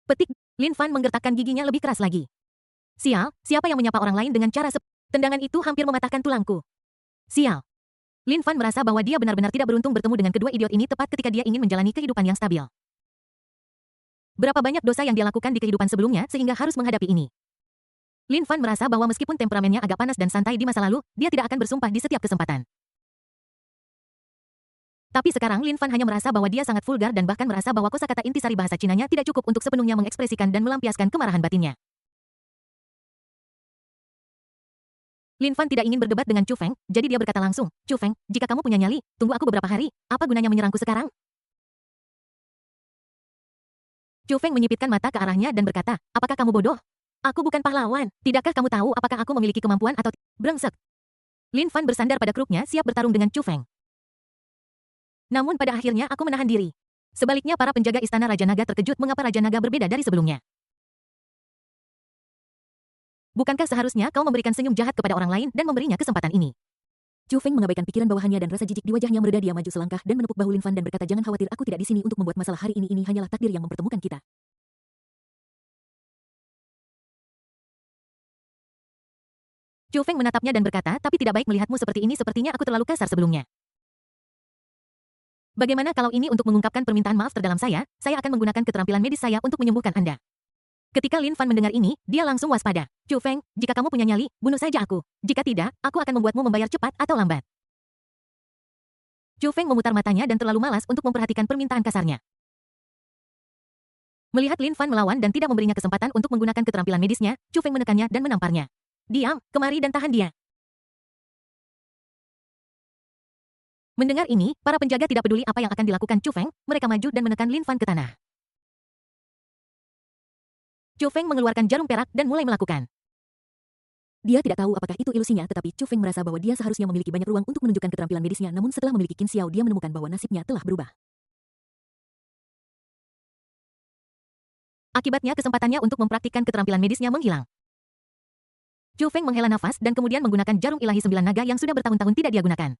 Petik, Lin Fan menggertakkan giginya lebih keras lagi. Sial, siapa yang menyapa orang lain dengan cara tendangan itu hampir mematahkan tulangku. Sial. Lin Fan merasa bahwa dia benar-benar tidak beruntung bertemu dengan kedua idiot ini tepat ketika dia ingin menjalani kehidupan yang stabil. Berapa banyak dosa yang dia lakukan di kehidupan sebelumnya sehingga harus menghadapi ini. Lin Fan merasa bahwa meskipun temperamennya agak panas dan santai di masa lalu, dia tidak akan bersumpah di setiap kesempatan. Tapi sekarang Lin Fan hanya merasa bahwa dia sangat vulgar dan bahkan merasa bahwa kosakata intisari bahasa Cinanya tidak cukup untuk sepenuhnya mengekspresikan dan melampiaskan kemarahan batinnya. Lin Fan tidak ingin berdebat dengan Chu Feng, jadi dia berkata langsung, "Chu Feng, jika kamu punya nyali, tunggu aku beberapa hari, apa gunanya menyerangku sekarang?" Chu Feng menyipitkan mata ke arahnya dan berkata, "Apakah kamu bodoh? Aku bukan pahlawan. Tidakkah kamu tahu apakah aku memiliki kemampuan atau brengsek?" Lin Fan bersandar pada kruknya siap bertarung dengan Chu Feng. Namun pada akhirnya aku menahan diri. Sebaliknya para penjaga istana Raja Naga terkejut mengapa Raja Naga berbeda dari sebelumnya. Bukankah seharusnya kau memberikan senyum jahat kepada orang lain dan memberinya kesempatan ini? Chu Feng mengabaikan pikiran bawahannya dan rasa jijik di wajahnya mereda. Dia maju selangkah dan menepuk bahu Lin Fan dan berkata, "Jangan khawatir, aku tidak di sini untuk membuat masalah hari ini hanyalah takdir yang mempertemukan kita." Chu Feng menatapnya dan berkata, "Tapi tidak baik melihatmu seperti ini, sepertinya aku terlalu kasar sebelumnya. Bagaimana kalau ini untuk mengungkapkan permintaan maaf terdalam saya akan menggunakan keterampilan medis saya untuk menyembuhkan Anda." Ketika Lin Fan mendengar ini, dia langsung waspada. "Chu Feng, jika kamu punya nyali, bunuh saja aku. Jika tidak, aku akan membuatmu membayar cepat atau lambat." Chu Feng memutar matanya dan terlalu malas untuk memperhatikan permintaan kasarnya. Melihat Lin Fan melawan dan tidak memberinya kesempatan untuk menggunakan keterampilan medisnya, Chu Feng menekannya dan menamparnya. "Diam, kemari dan tahan dia." Mendengar ini, para penjaga tidak peduli apa yang akan dilakukan Chu Feng, mereka maju dan menekan Lin Fan ke tanah. Chu Feng mengeluarkan jarum perak dan mulai melakukan. Dia tidak tahu apakah itu ilusinya, tetapi Chu Feng merasa bahwa dia seharusnya memiliki banyak ruang untuk menunjukkan keterampilan medisnya. Namun setelah memiliki Qin Xiao, dia menemukan bahwa nasibnya telah berubah. Akibatnya kesempatannya untuk mempraktikkan keterampilan medisnya menghilang. Chu Feng menghela nafas dan kemudian menggunakan jarum ilahi 9 naga yang sudah bertahun-tahun tidak dia gunakan.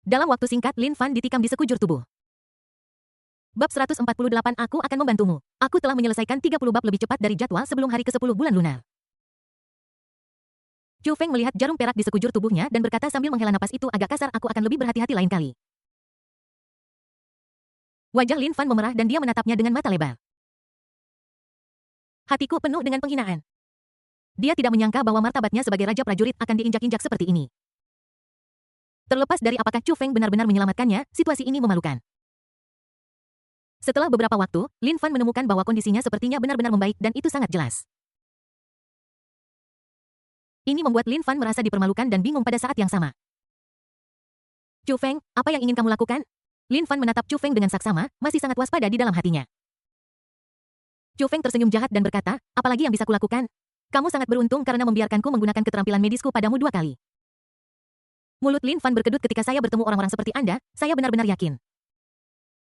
Dalam waktu singkat, Lin Fan ditikam di sekujur tubuh. Bab 148, aku akan membantumu. Aku telah menyelesaikan 30 bab lebih cepat dari jadwal sebelum hari ke-10 bulan lunar. Chu Feng melihat jarum perak di sekujur tubuhnya dan berkata sambil menghela napas, "Itu agak kasar, aku akan lebih berhati-hati lain kali." Wajah Lin Fan memerah dan dia menatapnya dengan mata lebar. Hatiku penuh dengan penghinaan. Dia tidak menyangka bahwa martabatnya sebagai raja prajurit akan diinjak-injak seperti ini. Terlepas dari apakah Chu Feng benar-benar menyelamatkannya, situasi ini memalukan. Setelah beberapa waktu, Lin Fan menemukan bahwa kondisinya sepertinya benar-benar membaik dan itu sangat jelas. Ini membuat Lin Fan merasa dipermalukan dan bingung pada saat yang sama. "Chu Feng, apa yang ingin kamu lakukan?" Lin Fan menatap Chu Feng dengan saksama, masih sangat waspada di dalam hatinya. Chu Feng tersenyum jahat dan berkata, "Apalagi yang bisa kulakukan? Kamu sangat beruntung karena membiarkanku menggunakan keterampilan medisku padamu 2 kali." Mulut Lin Fan berkedut ketika saya bertemu orang-orang seperti Anda, saya benar-benar yakin.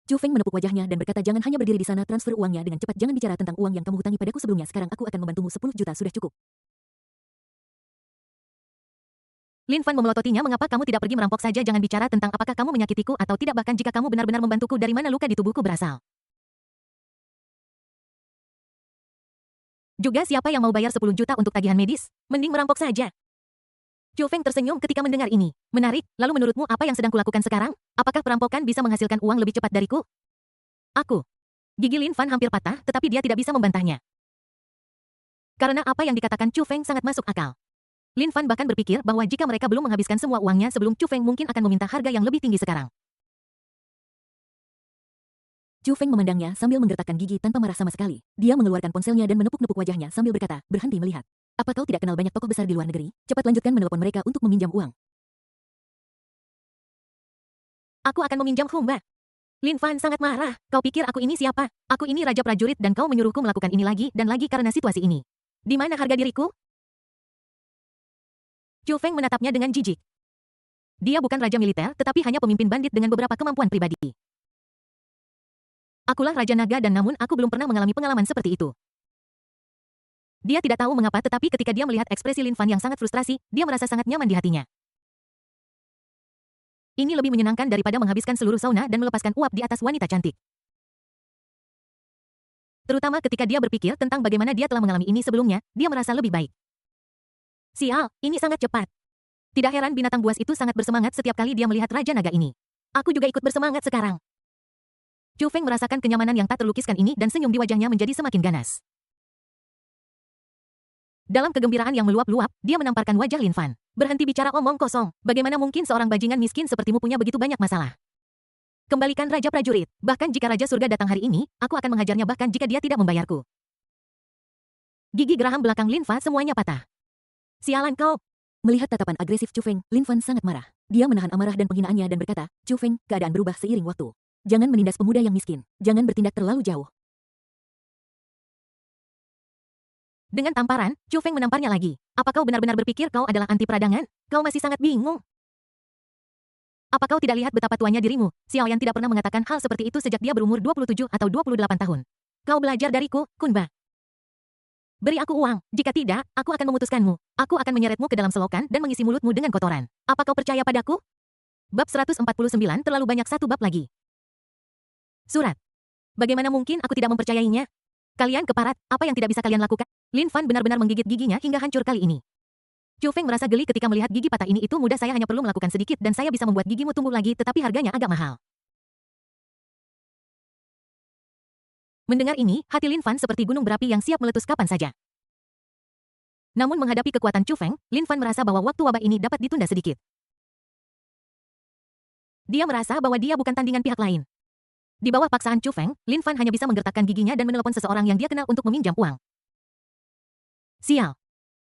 Chu Feng menepuk wajahnya dan berkata, "Jangan hanya berdiri di sana, transfer uangnya dengan cepat. Jangan bicara tentang uang yang kamu hutangi padaku sebelumnya. Sekarang aku akan membantumu 10 juta sudah cukup." Lin Fan memelototinya, "Mengapa kamu tidak pergi merampok saja? Jangan bicara tentang apakah kamu menyakitiku atau tidak, bahkan jika kamu benar-benar membantuku, dari mana luka di tubuhku berasal. Juga siapa yang mau bayar 10 juta untuk tagihan medis? Mending merampok saja." Chu Feng tersenyum ketika mendengar ini. "Menarik, lalu menurutmu apa yang sedang kulakukan sekarang? Apakah perampokan bisa menghasilkan uang lebih cepat dariku?" "Aku." Gigi Lin Fan hampir patah, tetapi dia tidak bisa membantahnya. Karena apa yang dikatakan Chu Feng sangat masuk akal. Lin Fan bahkan berpikir bahwa jika mereka belum menghabiskan semua uangnya sebelum Chu Feng mungkin akan meminta harga yang lebih tinggi sekarang. Chu Feng memandangnya sambil menggertakkan gigi tanpa marah sama sekali. Dia mengeluarkan ponselnya dan menepuk-nepuk wajahnya sambil berkata, "Berhenti melihat. Apa kau tidak kenal banyak tokoh besar di luar negeri? Cepat lanjutkan menelpon mereka untuk meminjam uang." "Aku akan meminjam Humba." Lin Fan sangat marah. "Kau pikir aku ini siapa? Aku ini raja prajurit dan kau menyuruhku melakukan ini lagi dan lagi karena situasi ini. Di mana harga diriku?" Chu Feng menatapnya dengan jijik. Dia bukan raja militer, tetapi hanya pemimpin bandit dengan beberapa kemampuan pribadi. "Akulah Raja Naga dan namun aku belum pernah mengalami pengalaman seperti itu." Dia tidak tahu mengapa, tetapi ketika dia melihat ekspresi Lin Fan yang sangat frustrasi, dia merasa sangat nyaman di hatinya. Ini lebih menyenangkan daripada menghabiskan seluruh sauna dan melepaskan uap di atas wanita cantik. Terutama ketika dia berpikir tentang bagaimana dia telah mengalami ini sebelumnya, dia merasa lebih baik. "Sial, ini sangat cepat." Tidak heran binatang buas itu sangat bersemangat setiap kali dia melihat Raja Naga ini. Aku juga ikut bersemangat sekarang. Chu Feng merasakan kenyamanan yang tak terlukiskan ini dan senyum di wajahnya menjadi semakin ganas. Dalam kegembiraan yang meluap-luap, dia menamparkan wajah Lin Fan. Berhenti bicara omong kosong. Bagaimana mungkin seorang bajingan miskin sepertimu punya begitu banyak masalah? Kembalikan Raja Prajurit. Bahkan jika Raja Surga datang hari ini, aku akan menghajarnya bahkan jika dia tidak membayarku. Gigi geraham belakang Lin Fan semuanya patah. Sialan kau! Melihat tatapan agresif Chu Feng, Lin Fan sangat marah. Dia menahan amarah dan penghinaannya dan berkata, Chu Feng, keadaan berubah seiring waktu. Jangan menindas pemuda yang miskin. Jangan bertindak terlalu jauh. Dengan tamparan, Chu Feng menamparnya lagi. Apa kau benar-benar berpikir kau adalah anti peradangan? Kau masih sangat bingung. Apa kau tidak lihat betapa tuanya dirimu? Xiao Yan tidak pernah mengatakan hal seperti itu sejak dia berumur 27 atau 28 tahun. Kau belajar dariku, Kunba. Beri aku uang. Jika tidak, aku akan memutuskanmu. Aku akan menyeretmu ke dalam selokan dan mengisi mulutmu dengan kotoran. Apa kau percaya padaku? Bab 149 terlalu banyak satu bab lagi. Surat. Bagaimana mungkin aku tidak mempercayainya? Kalian keparat, apa yang tidak bisa kalian lakukan? Lin Fan benar-benar menggigit giginya hingga hancur kali ini. Chu Feng merasa geli ketika melihat gigi patah ini. Itu mudah, saya hanya perlu melakukan sedikit dan saya bisa membuat gigimu tumbuh lagi, tetapi harganya agak mahal. Mendengar ini, hati Lin Fan seperti gunung berapi yang siap meletus kapan saja. Namun menghadapi kekuatan Chu Feng, Lin Fan merasa bahwa waktu wabah ini dapat ditunda sedikit. Dia merasa bahwa dia bukan tandingan pihak lain. Di bawah paksaan Chu Feng, Lin Fan hanya bisa menggertakkan giginya dan menelepon seseorang yang dia kenal untuk meminjam uang. Sial.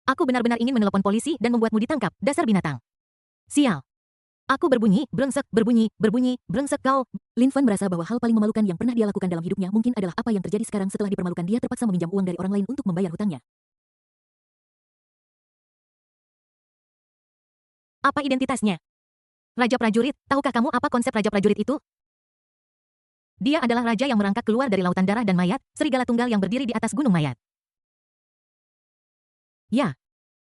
Aku benar-benar ingin menelepon polisi dan membuatmu ditangkap, dasar binatang. Sial. Aku berbunyi, brengsek, berbunyi, brengsek kau. Lin Fan merasa bahwa hal paling memalukan yang pernah dia lakukan dalam hidupnya mungkin adalah apa yang terjadi sekarang setelah dipermalukan dia terpaksa meminjam uang dari orang lain untuk membayar hutangnya. Apa identitasnya? Raja Prajurit, tahukah kamu apa konsep Raja Prajurit itu? Dia adalah raja yang merangkak keluar dari lautan darah dan mayat, serigala tunggal yang berdiri di atas gunung mayat. Ya.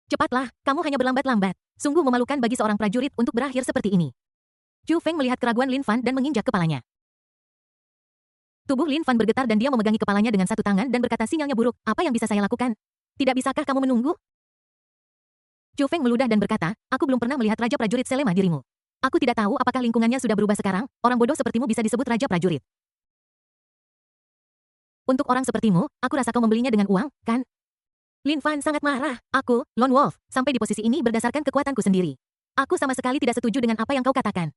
Cepatlah, kamu hanya berlambat-lambat. Sungguh memalukan bagi seorang prajurit untuk berakhir seperti ini. Chu Feng melihat keraguan Lin Fan dan menginjak kepalanya. Tubuh Lin Fan bergetar dan dia memegangi kepalanya dengan satu tangan dan berkata, sinyalnya buruk, apa yang bisa saya lakukan? Tidak bisakah kamu menunggu? Chu Feng meludah dan berkata, aku belum pernah melihat Raja Prajurit selemah dirimu. Aku tidak tahu apakah lingkungannya sudah berubah sekarang, orang bodoh sepertimu bisa disebut Raja Prajurit. Untuk orang sepertimu, aku rasa kau membelinya dengan uang, kan? Lin Fan sangat marah. Aku, Lone Wolf, sampai di posisi ini berdasarkan kekuatanku sendiri. Aku sama sekali tidak setuju dengan apa yang kau katakan.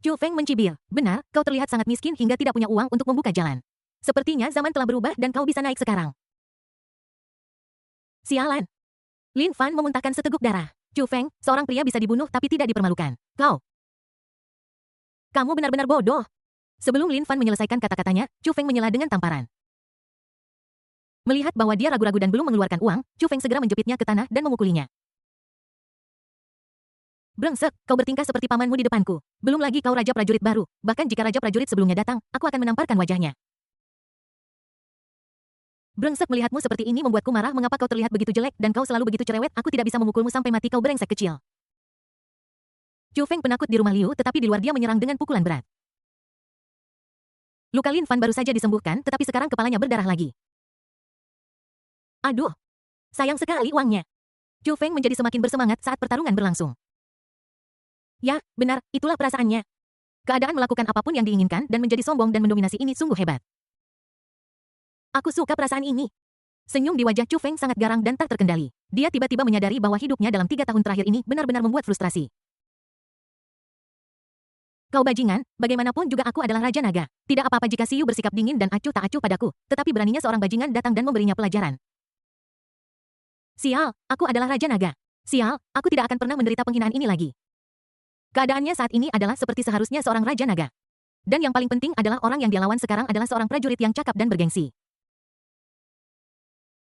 Chu Feng mencibir. Benar, kau terlihat sangat miskin hingga tidak punya uang untuk membuka jalan. Sepertinya zaman telah berubah dan kau bisa naik sekarang. Sialan. Lin Fan memuntahkan seteguk darah. Chu Feng, seorang pria bisa dibunuh tapi tidak dipermalukan. Kamu benar-benar bodoh. Sebelum Lin Fan menyelesaikan kata-katanya, Chu Feng menyela dengan tamparan. Melihat bahwa dia ragu-ragu dan belum mengeluarkan uang, Chu Feng segera menjepitnya ke tanah dan memukulinya. Brengsek, kau bertingkah seperti pamanmu di depanku. Belum lagi kau Raja Prajurit baru. Bahkan jika Raja Prajurit sebelumnya datang, aku akan menamparkan wajahnya. Brengsek, melihatmu seperti ini membuatku marah. Mengapa kau terlihat begitu jelek dan kau selalu begitu cerewet? Aku tidak bisa memukulmu sampai mati, kau brengsek kecil. Chu Feng penakut di rumah Liu, tetapi di luar dia menyerang dengan pukulan berat. Luka Lin Fan baru saja disembuhkan, tetapi sekarang kepalanya berdarah lagi. Aduh, sayang sekali uangnya. Chu Feng menjadi semakin bersemangat saat pertarungan berlangsung. Ya, benar, itulah perasaannya. Keadaan melakukan apapun yang diinginkan dan menjadi sombong dan mendominasi ini sungguh hebat. Aku suka perasaan ini. Senyum di wajah Chu Feng sangat garang dan tak terkendali. Dia tiba-tiba menyadari bahwa hidupnya dalam 3 tahun terakhir ini benar-benar membuat frustrasi. Kau bajingan, bagaimanapun juga aku adalah Raja Naga. Tidak apa-apa jika Siyu bersikap dingin dan acuh tak acuh padaku, tetapi beraninya seorang bajingan datang dan memberinya pelajaran. Sial, aku adalah Raja Naga. Sial, aku tidak akan pernah menderita penghinaan ini lagi. Keadaannya saat ini adalah seperti seharusnya seorang Raja Naga. Dan yang paling penting adalah orang yang dia lawan sekarang adalah seorang prajurit yang cakap dan bergengsi.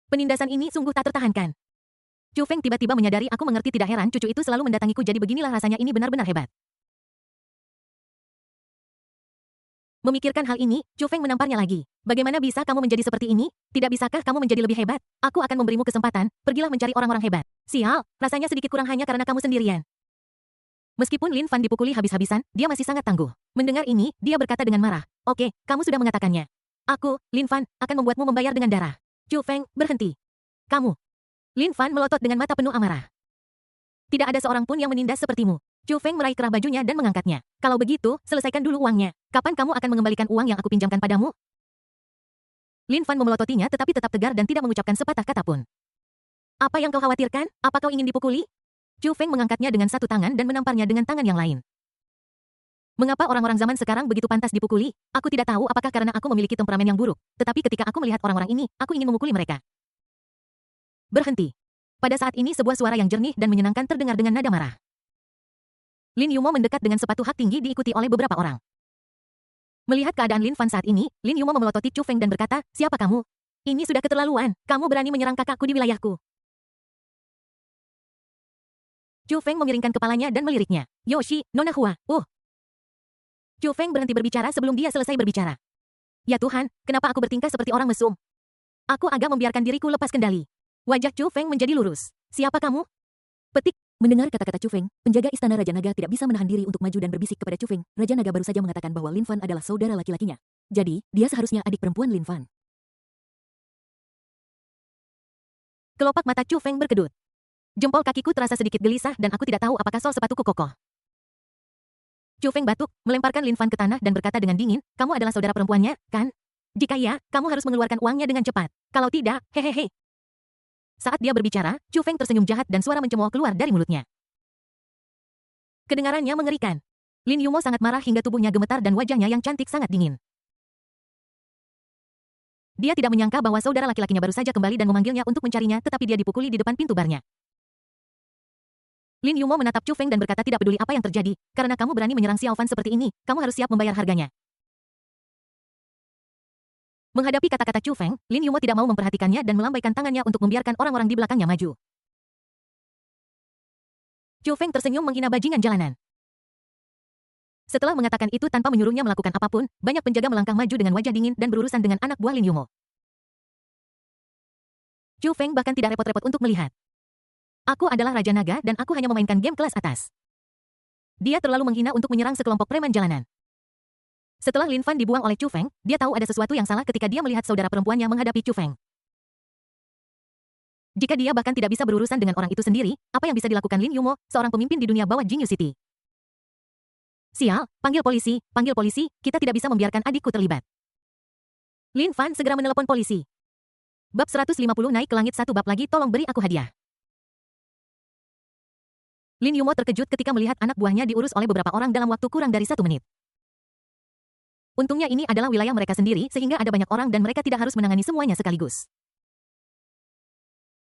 Penindasan ini sungguh tak tertahankan. Chu Feng tiba-tiba menyadari, aku mengerti, tidak heran cucu itu selalu mendatangiku, jadi beginilah rasanya, ini benar-benar hebat. Memikirkan hal ini, Chu Feng menamparnya lagi. Bagaimana bisa kamu menjadi seperti ini? Tidak bisakah kamu menjadi lebih hebat? Aku akan memberimu kesempatan, pergilah mencari orang-orang hebat. Sial, rasanya sedikit kurang hanya karena kamu sendirian. Meskipun Lin Fan dipukuli habis-habisan, dia masih sangat tangguh. Mendengar ini, dia berkata dengan marah. Oke, kamu sudah mengatakannya. Aku, Lin Fan, akan membuatmu membayar dengan darah. Chu Feng, berhenti. Kamu. Lin Fan melotot dengan mata penuh amarah. Tidak ada seorang pun yang menindas sepertimu. Chu Feng meraih kerah bajunya dan mengangkatnya. Kalau begitu, selesaikan dulu uangnya. Kapan kamu akan mengembalikan uang yang aku pinjamkan padamu? Lin Fan memelototinya tetapi tetap tegar dan tidak mengucapkan sepatah kata pun. Apa yang kau khawatirkan? Apa kau ingin dipukuli? Chu Feng mengangkatnya dengan satu tangan dan menamparnya dengan tangan yang lain. Mengapa orang-orang zaman sekarang begitu pantas dipukuli? Aku tidak tahu apakah karena aku memiliki temperamen yang buruk, tetapi ketika aku melihat orang-orang ini, aku ingin memukuli mereka. Berhenti. Pada saat ini sebuah suara yang jernih dan menyenangkan terdengar dengan nada marah. Lin Yumo mendekat dengan sepatu hak tinggi diikuti oleh beberapa orang. Melihat keadaan Lin Fan saat ini, Lin Yumo memelototi Chu Feng dan berkata, siapa kamu? Ini sudah keterlaluan, kamu berani menyerang kakakku di wilayahku. Chu Feng memiringkan kepalanya dan meliriknya. Yoshi, Nona Hua, Chu Feng berhenti berbicara sebelum dia selesai berbicara. Ya Tuhan, kenapa aku bertingkah seperti orang mesum? Aku agak membiarkan diriku lepas kendali. Wajah Chu Feng menjadi lurus. Siapa kamu? Petik. Mendengar kata-kata Chu Feng, penjaga istana Raja Naga tidak bisa menahan diri untuk maju dan berbisik kepada Chu Feng. Raja Naga baru saja mengatakan bahwa Lin Fan adalah saudara laki-lakinya. Jadi, dia seharusnya adik perempuan Lin Fan. Kelopak mata Chu Feng berkedut. Jempol kakiku terasa sedikit gelisah dan aku tidak tahu apakah sol sepatuku kokoh. Chu Feng batuk, melemparkan Lin Fan ke tanah dan berkata dengan dingin, kamu adalah saudara perempuannya, kan? Jika ya, kamu harus mengeluarkan uangnya dengan cepat. Kalau tidak, hehehe. Saat dia berbicara, Chu Feng tersenyum jahat dan suara mencemooh keluar dari mulutnya. Kedengarannya mengerikan. Lin Yumo sangat marah hingga tubuhnya gemetar dan wajahnya yang cantik sangat dingin. Dia tidak menyangka bahwa saudara laki-lakinya baru saja kembali dan memanggilnya untuk mencarinya, tetapi dia dipukuli di depan pintu barnya. Lin Yumo menatap Chu Feng dan berkata tidak peduli apa yang terjadi, karena kamu berani menyerang Xiao Fan seperti ini, kamu harus siap membayar harganya. Menghadapi kata-kata Chu Feng, Lin Yumo tidak mau memperhatikannya dan melambaikan tangannya untuk membiarkan orang-orang di belakangnya maju. Chu Feng tersenyum menghina bajingan jalanan. Setelah mengatakan itu tanpa menyuruhnya melakukan apapun, banyak penjaga melangkah maju dengan wajah dingin dan berurusan dengan anak buah Lin Yumo. Chu Feng bahkan tidak repot-repot untuk melihat. Aku adalah Raja Naga dan aku hanya memainkan game kelas atas. Dia terlalu menghina untuk menyerang sekelompok preman jalanan. Setelah Lin Fan dibuang oleh Chu Feng, dia tahu ada sesuatu yang salah ketika dia melihat saudara perempuannya menghadapi Chu Feng. Jika dia bahkan tidak bisa berurusan dengan orang itu sendiri, apa yang bisa dilakukan Lin Yumo, seorang pemimpin di dunia bawah Jinyu City? Sial, panggil polisi, kita tidak bisa membiarkan adikku terlibat. Lin Fan segera menelepon polisi. Bab 150 naik ke langit satu bab lagi, tolong beri aku hadiah. Lin Yumo terkejut ketika melihat anak buahnya diurus oleh beberapa orang dalam waktu kurang dari 1 menit. Untungnya ini adalah wilayah mereka sendiri sehingga ada banyak orang dan mereka tidak harus menangani semuanya sekaligus.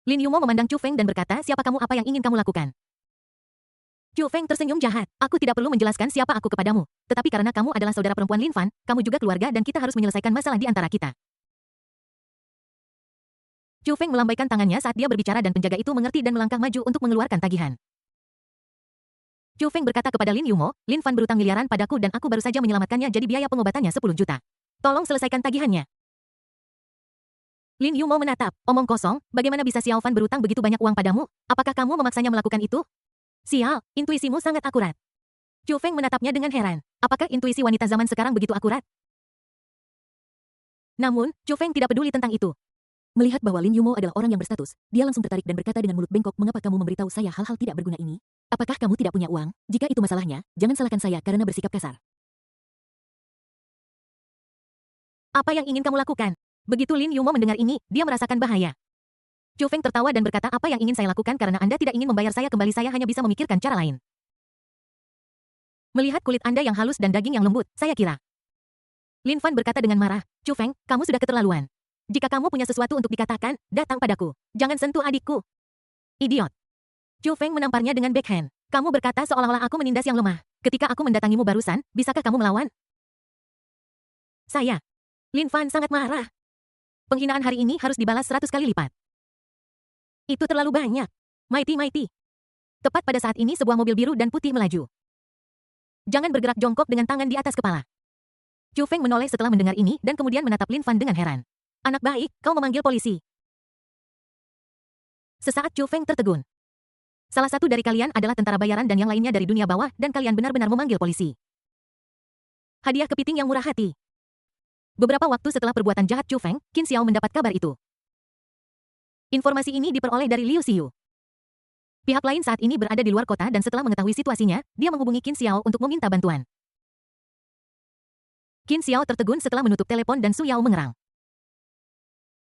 Lin Yumo memandang Chu Feng dan berkata, siapa kamu, apa yang ingin kamu lakukan? Chu Feng tersenyum jahat, aku tidak perlu menjelaskan siapa aku kepadamu, tetapi karena kamu adalah saudara perempuan Lin Fan, kamu juga keluarga dan kita harus menyelesaikan masalah di antara kita. Chu Feng melambaikan tangannya saat dia berbicara dan penjaga itu mengerti dan melangkah maju untuk mengeluarkan tagihan. Chu Feng berkata kepada Lin Yumo, Lin Fan berutang miliaran padaku dan aku baru saja menyelamatkannya jadi biaya pengobatannya 10 juta. Tolong selesaikan tagihannya. Lin Yumo menatap, omong kosong, bagaimana bisa Xiao Fan berutang begitu banyak uang padamu? Apakah kamu memaksanya melakukan itu? Sial, intuisimu sangat akurat. Chu Feng menatapnya dengan heran. Apakah intuisi wanita zaman sekarang begitu akurat? Namun, Chu Feng tidak peduli tentang itu. Melihat bahwa Lin Yumo adalah orang yang berstatus, dia langsung tertarik dan berkata dengan mulut bengkok, mengapa kamu memberitahu saya hal-hal tidak berguna ini? Apakah kamu tidak punya uang? Jika itu masalahnya, jangan salahkan saya karena bersikap kasar. Apa yang ingin kamu lakukan? Begitu Lin Yumo mendengar ini, dia merasakan bahaya. Chu Feng tertawa dan berkata, apa yang ingin saya lakukan karena Anda tidak ingin membayar saya kembali, saya hanya bisa memikirkan cara lain. Melihat kulit Anda yang halus dan daging yang lembut, saya kira. Lin Fan berkata dengan marah, Chu Feng, kamu sudah keterlaluan. Jika kamu punya sesuatu untuk dikatakan, datang padaku. Jangan sentuh adikku. Idiot. Chu Feng menamparnya dengan backhand. Kamu berkata seolah-olah aku menindas yang lemah. Ketika aku mendatangimu barusan, bisakah kamu melawan? Saya. Lin Fan sangat marah. Penghinaan hari ini harus dibalas 100 kali lipat. Itu terlalu banyak. Mighty. Tepat pada saat ini sebuah mobil biru dan putih melaju. Jangan bergerak jongkok dengan tangan di atas kepala. Chu Feng menoleh setelah mendengar ini dan kemudian menatap Lin Fan dengan heran. Anak baik, kau memanggil polisi. Sesaat Chu Feng tertegun. Salah satu dari kalian adalah tentara bayaran dan yang lainnya dari dunia bawah dan kalian benar-benar memanggil polisi. Hadiah kepiting yang murah hati. Beberapa waktu setelah perbuatan jahat Chu Feng, Qin Xiao mendapat kabar itu. Informasi ini diperoleh dari Liu Xiu. Pihak lain saat ini berada di luar kota dan setelah mengetahui situasinya, dia menghubungi Qin Xiao untuk meminta bantuan. Qin Xiao tertegun setelah menutup telepon dan Su Yao mengerang.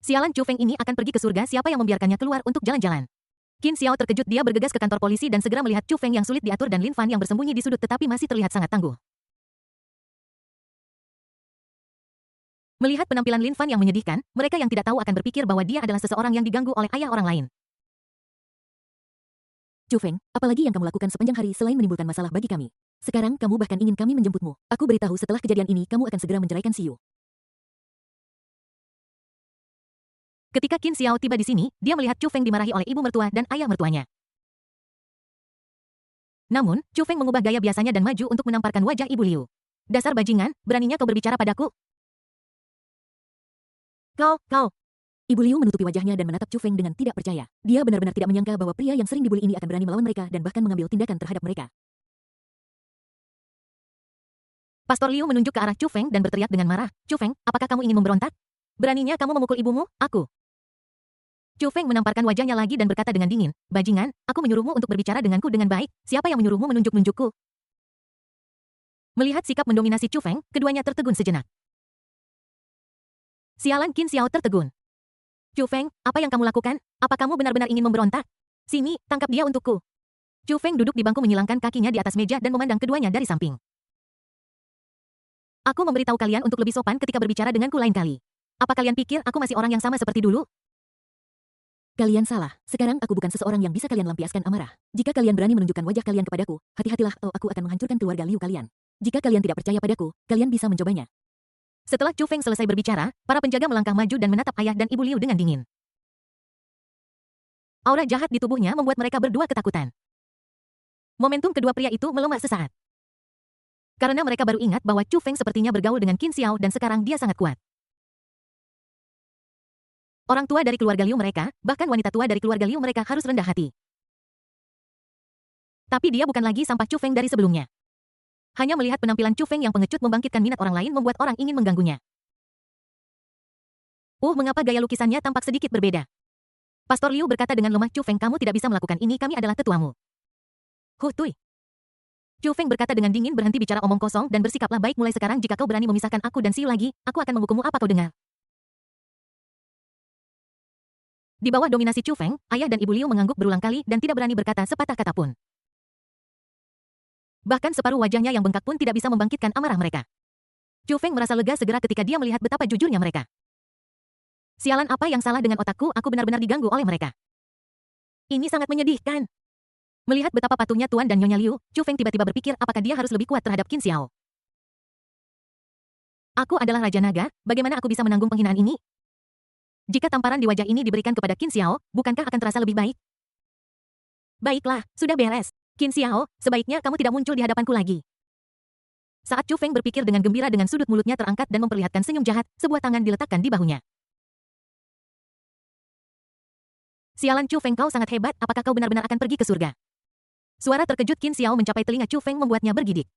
Sialan Chu Feng ini akan pergi ke surga, siapa yang membiarkannya keluar untuk jalan-jalan. Qin Xiao terkejut, dia bergegas ke kantor polisi dan segera melihat Chu Feng yang sulit diatur dan Lin Fan yang bersembunyi di sudut tetapi masih terlihat sangat tangguh. Melihat penampilan Lin Fan yang menyedihkan, mereka yang tidak tahu akan berpikir bahwa dia adalah seseorang yang diganggu oleh ayah orang lain. Chu Feng, apalagi yang kamu lakukan sepanjang hari selain menimbulkan masalah bagi kami? Sekarang kamu bahkan ingin kami menjemputmu. Aku beritahu setelah kejadian ini kamu akan segera menceraikan Siyu. Ketika Qin Xiao tiba di sini, dia melihat Chu Feng dimarahi oleh ibu mertua dan ayah mertuanya. Namun, Chu Feng mengubah gaya biasanya dan maju untuk menamparkan wajah Ibu Liu. Dasar bajingan, beraninya kau berbicara padaku? Kau. Ibu Liu menutupi wajahnya dan menatap Chu Feng dengan tidak percaya. Dia benar-benar tidak menyangka bahwa pria yang sering dibully ini akan berani melawan mereka dan bahkan mengambil tindakan terhadap mereka. Pastor Liu menunjuk ke arah Chu Feng dan berteriak dengan marah, Chu Feng, apakah kamu ingin memberontak? Beraninya kamu memukul ibumu, aku. Chu Feng menamparkan wajahnya lagi dan berkata dengan dingin, bajingan, aku menyuruhmu untuk berbicara denganku dengan baik, siapa yang menyuruhmu menunjuk-nunjukku? Melihat sikap mendominasi Chu Feng, keduanya tertegun sejenak. Sialan, Qin Xiao tertegun. Chu Feng, apa yang kamu lakukan? Apa kamu benar-benar ingin memberontak? Sini, tangkap dia untukku. Chu Feng duduk di bangku menyilangkan kakinya di atas meja dan memandang keduanya dari samping. Aku memberitahu kalian untuk lebih sopan ketika berbicara denganku lain kali. Apa kalian pikir aku masih orang yang sama seperti dulu? Kalian salah. Sekarang aku bukan seseorang yang bisa kalian lampiaskan amarah. Jika kalian berani menunjukkan wajah kalian kepadaku, hati-hatilah atau aku akan menghancurkan keluarga Liu kalian. Jika kalian tidak percaya padaku, kalian bisa mencobanya. Setelah Chu Feng selesai berbicara, para penjaga melangkah maju dan menatap ayah dan ibu Liu dengan dingin. Aura jahat di tubuhnya membuat mereka berdua ketakutan. Momentum kedua pria itu melemah sesaat. Karena mereka baru ingat bahwa Chu Feng sepertinya bergaul dengan Qin Xiao dan sekarang dia sangat kuat. Orang tua dari keluarga Liu mereka, bahkan wanita tua dari keluarga Liu mereka harus rendah hati. Tapi dia bukan lagi sampah Chu Feng dari sebelumnya. Hanya melihat penampilan Chu Feng yang pengecut membangkitkan minat orang lain membuat orang ingin mengganggunya. Mengapa gaya lukisannya tampak sedikit berbeda? Pastor Liu berkata dengan lemah, Chu Feng, kamu tidak bisa melakukan ini, kami adalah tetuamu. Tui. Chu Feng berkata dengan dingin, berhenti bicara omong kosong dan bersikaplah baik mulai sekarang, jika kau berani memisahkan aku dan Siu lagi, aku akan menghukummu, apa kau dengar? Di bawah dominasi Chu Feng, ayah dan ibu Liu mengangguk berulang kali dan tidak berani berkata sepatah kata pun. Bahkan separuh wajahnya yang bengkak pun tidak bisa membangkitkan amarah mereka. Chu Feng merasa lega segera ketika dia melihat betapa jujurnya mereka. Sialan, apa yang salah dengan otakku, aku benar-benar diganggu oleh mereka. Ini sangat menyedihkan. Melihat betapa patuhnya Tuan dan Nyonya Liu, Chu Feng tiba-tiba berpikir apakah dia harus lebih kuat terhadap Qin Xiao. Aku adalah Raja Naga, bagaimana aku bisa menanggung penghinaan ini? Jika tamparan di wajah ini diberikan kepada Qin Xiao, bukankah akan terasa lebih baik? Baiklah, sudah beres. Qin Xiao, sebaiknya kamu tidak muncul di hadapanku lagi. Saat Chu Feng berpikir dengan gembira, dengan sudut mulutnya terangkat dan memperlihatkan senyum jahat, sebuah tangan diletakkan di bahunya. Sialan Chu Feng, kau sangat hebat, apakah kau benar-benar akan pergi ke surga? Suara terkejut Qin Xiao mencapai telinga Chu Feng membuatnya bergidik.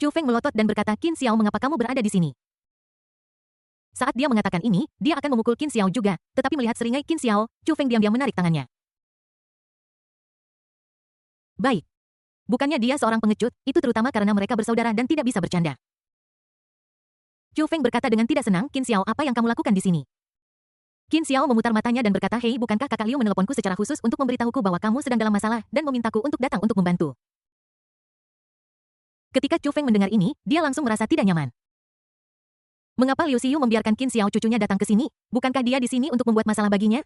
Chu Feng melotot dan berkata, Qin Xiao, mengapa kamu berada di sini? Saat dia mengatakan ini, dia akan memukul Qin Xiao juga, tetapi melihat seringai Qin Xiao, Chu Feng diam-diam menarik tangannya. Baik. Bukannya dia seorang pengecut, itu terutama karena mereka bersaudara dan tidak bisa bercanda. Chu Feng berkata dengan tidak senang, Qin Xiao, apa yang kamu lakukan di sini? Qin Xiao memutar matanya dan berkata, hei, bukankah kakak Liu meneleponku secara khusus untuk memberitahuku bahwa kamu sedang dalam masalah dan memintaku untuk datang untuk membantu? Ketika Chu Feng mendengar ini, dia langsung merasa tidak nyaman. Mengapa Liu Xiu membiarkan Qin Xiao cucunya datang ke sini? Bukankah dia di sini untuk membuat masalah baginya?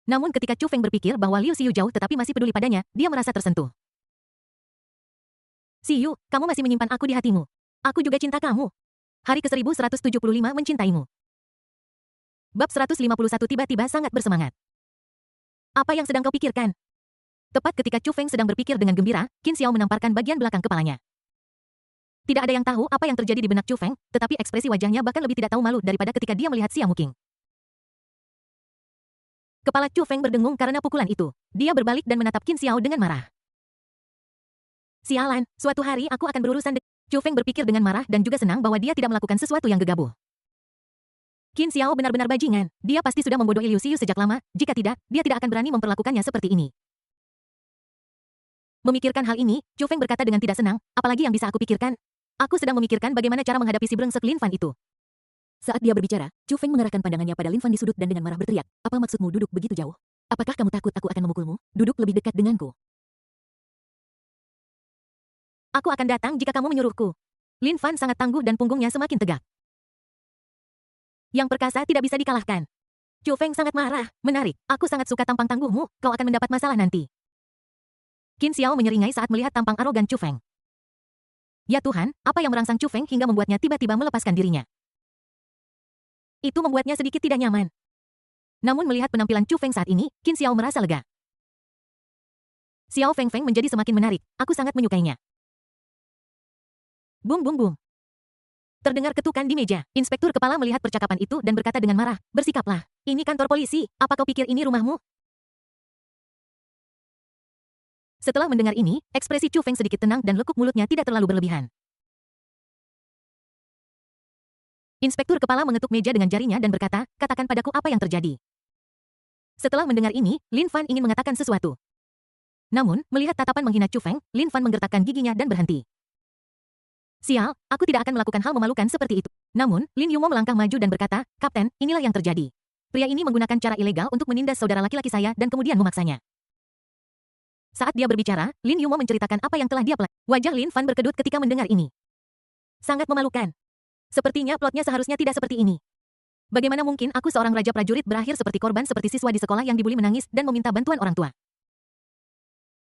Namun ketika Chu Feng berpikir bahwa Liu Xiu jauh tetapi masih peduli padanya, dia merasa tersentuh. Xiu, kamu masih menyimpan aku di hatimu. Aku juga cinta kamu. Hari ke-1175 mencintaimu. Bab 151 tiba-tiba sangat bersemangat. Apa yang sedang kau pikirkan? Tepat ketika Chu Feng sedang berpikir dengan gembira, Qin Xiao menamparkan bagian belakang kepalanya. Tidak ada yang tahu apa yang terjadi di benak Chu Feng, tetapi ekspresi wajahnya bahkan lebih tidak tahu malu daripada ketika dia melihat Xia Muqing. Kepala Chu Feng berdengung karena pukulan itu. Dia berbalik dan menatap Qin Xiao dengan marah. Sialan, suatu hari aku akan berurusan dengan... Chu Feng berpikir dengan marah dan juga senang bahwa dia tidak melakukan sesuatu yang gegabah. Qin Xiao benar-benar bajingan. Dia pasti sudah membodohi Liu Xiu sejak lama, jika tidak, dia tidak akan berani memperlakukannya seperti ini. Memikirkan hal ini, Chu Feng berkata dengan tidak senang, apalagi yang bisa aku pikirkan? Aku sedang memikirkan bagaimana cara menghadapi si brengsek Lin Fan itu. Saat dia berbicara, Chu Feng mengarahkan pandangannya pada Lin Fan di sudut dan dengan marah berteriak, apa maksudmu duduk begitu jauh? Apakah kamu takut aku akan memukulmu? Duduk lebih dekat denganku. Aku akan datang jika kamu menyuruhku. Lin Fan sangat tangguh dan punggungnya semakin tegak. Yang perkasa tidak bisa dikalahkan. Chu Feng sangat marah, menarik. Aku sangat suka tampang tangguhmu, kau akan mendapat masalah nanti. Qin Xiao menyeringai saat melihat tampang arogan Chu Feng. Ya Tuhan, apa yang merangsang Chu Feng hingga membuatnya tiba-tiba melepaskan dirinya? Itu membuatnya sedikit tidak nyaman. Namun melihat penampilan Chu Feng saat ini, Qin Xiao merasa lega. Xiao Feng Feng menjadi semakin menarik, aku sangat menyukainya. Bum bum bum. Terdengar ketukan di meja. Inspektur kepala melihat percakapan itu dan berkata dengan marah, bersikaplah. Ini kantor polisi, apa kau pikir ini rumahmu? Setelah mendengar ini, ekspresi Chu Feng sedikit tenang dan lekuk mulutnya tidak terlalu berlebihan. Inspektur kepala mengetuk meja dengan jarinya dan berkata, katakan padaku apa yang terjadi. Setelah mendengar ini, Lin Fan ingin mengatakan sesuatu. Namun, melihat tatapan menghina Chu Feng, Lin Fan menggertakkan giginya dan berhenti. Sial, aku tidak akan melakukan hal memalukan seperti itu. Namun, Lin Yumo melangkah maju dan berkata, Kapten, inilah yang terjadi. Pria ini menggunakan cara ilegal untuk menindas saudara laki-laki saya dan kemudian memaksanya. Saat dia berbicara, Lin Yumo menceritakan apa yang telah dia pelajari. Wajah Lin Fan berkedut ketika mendengar ini. Sangat memalukan. Sepertinya plotnya seharusnya tidak seperti ini. Bagaimana mungkin aku seorang raja prajurit berakhir seperti korban seperti siswa di sekolah yang dibuli menangis dan meminta bantuan orang tua?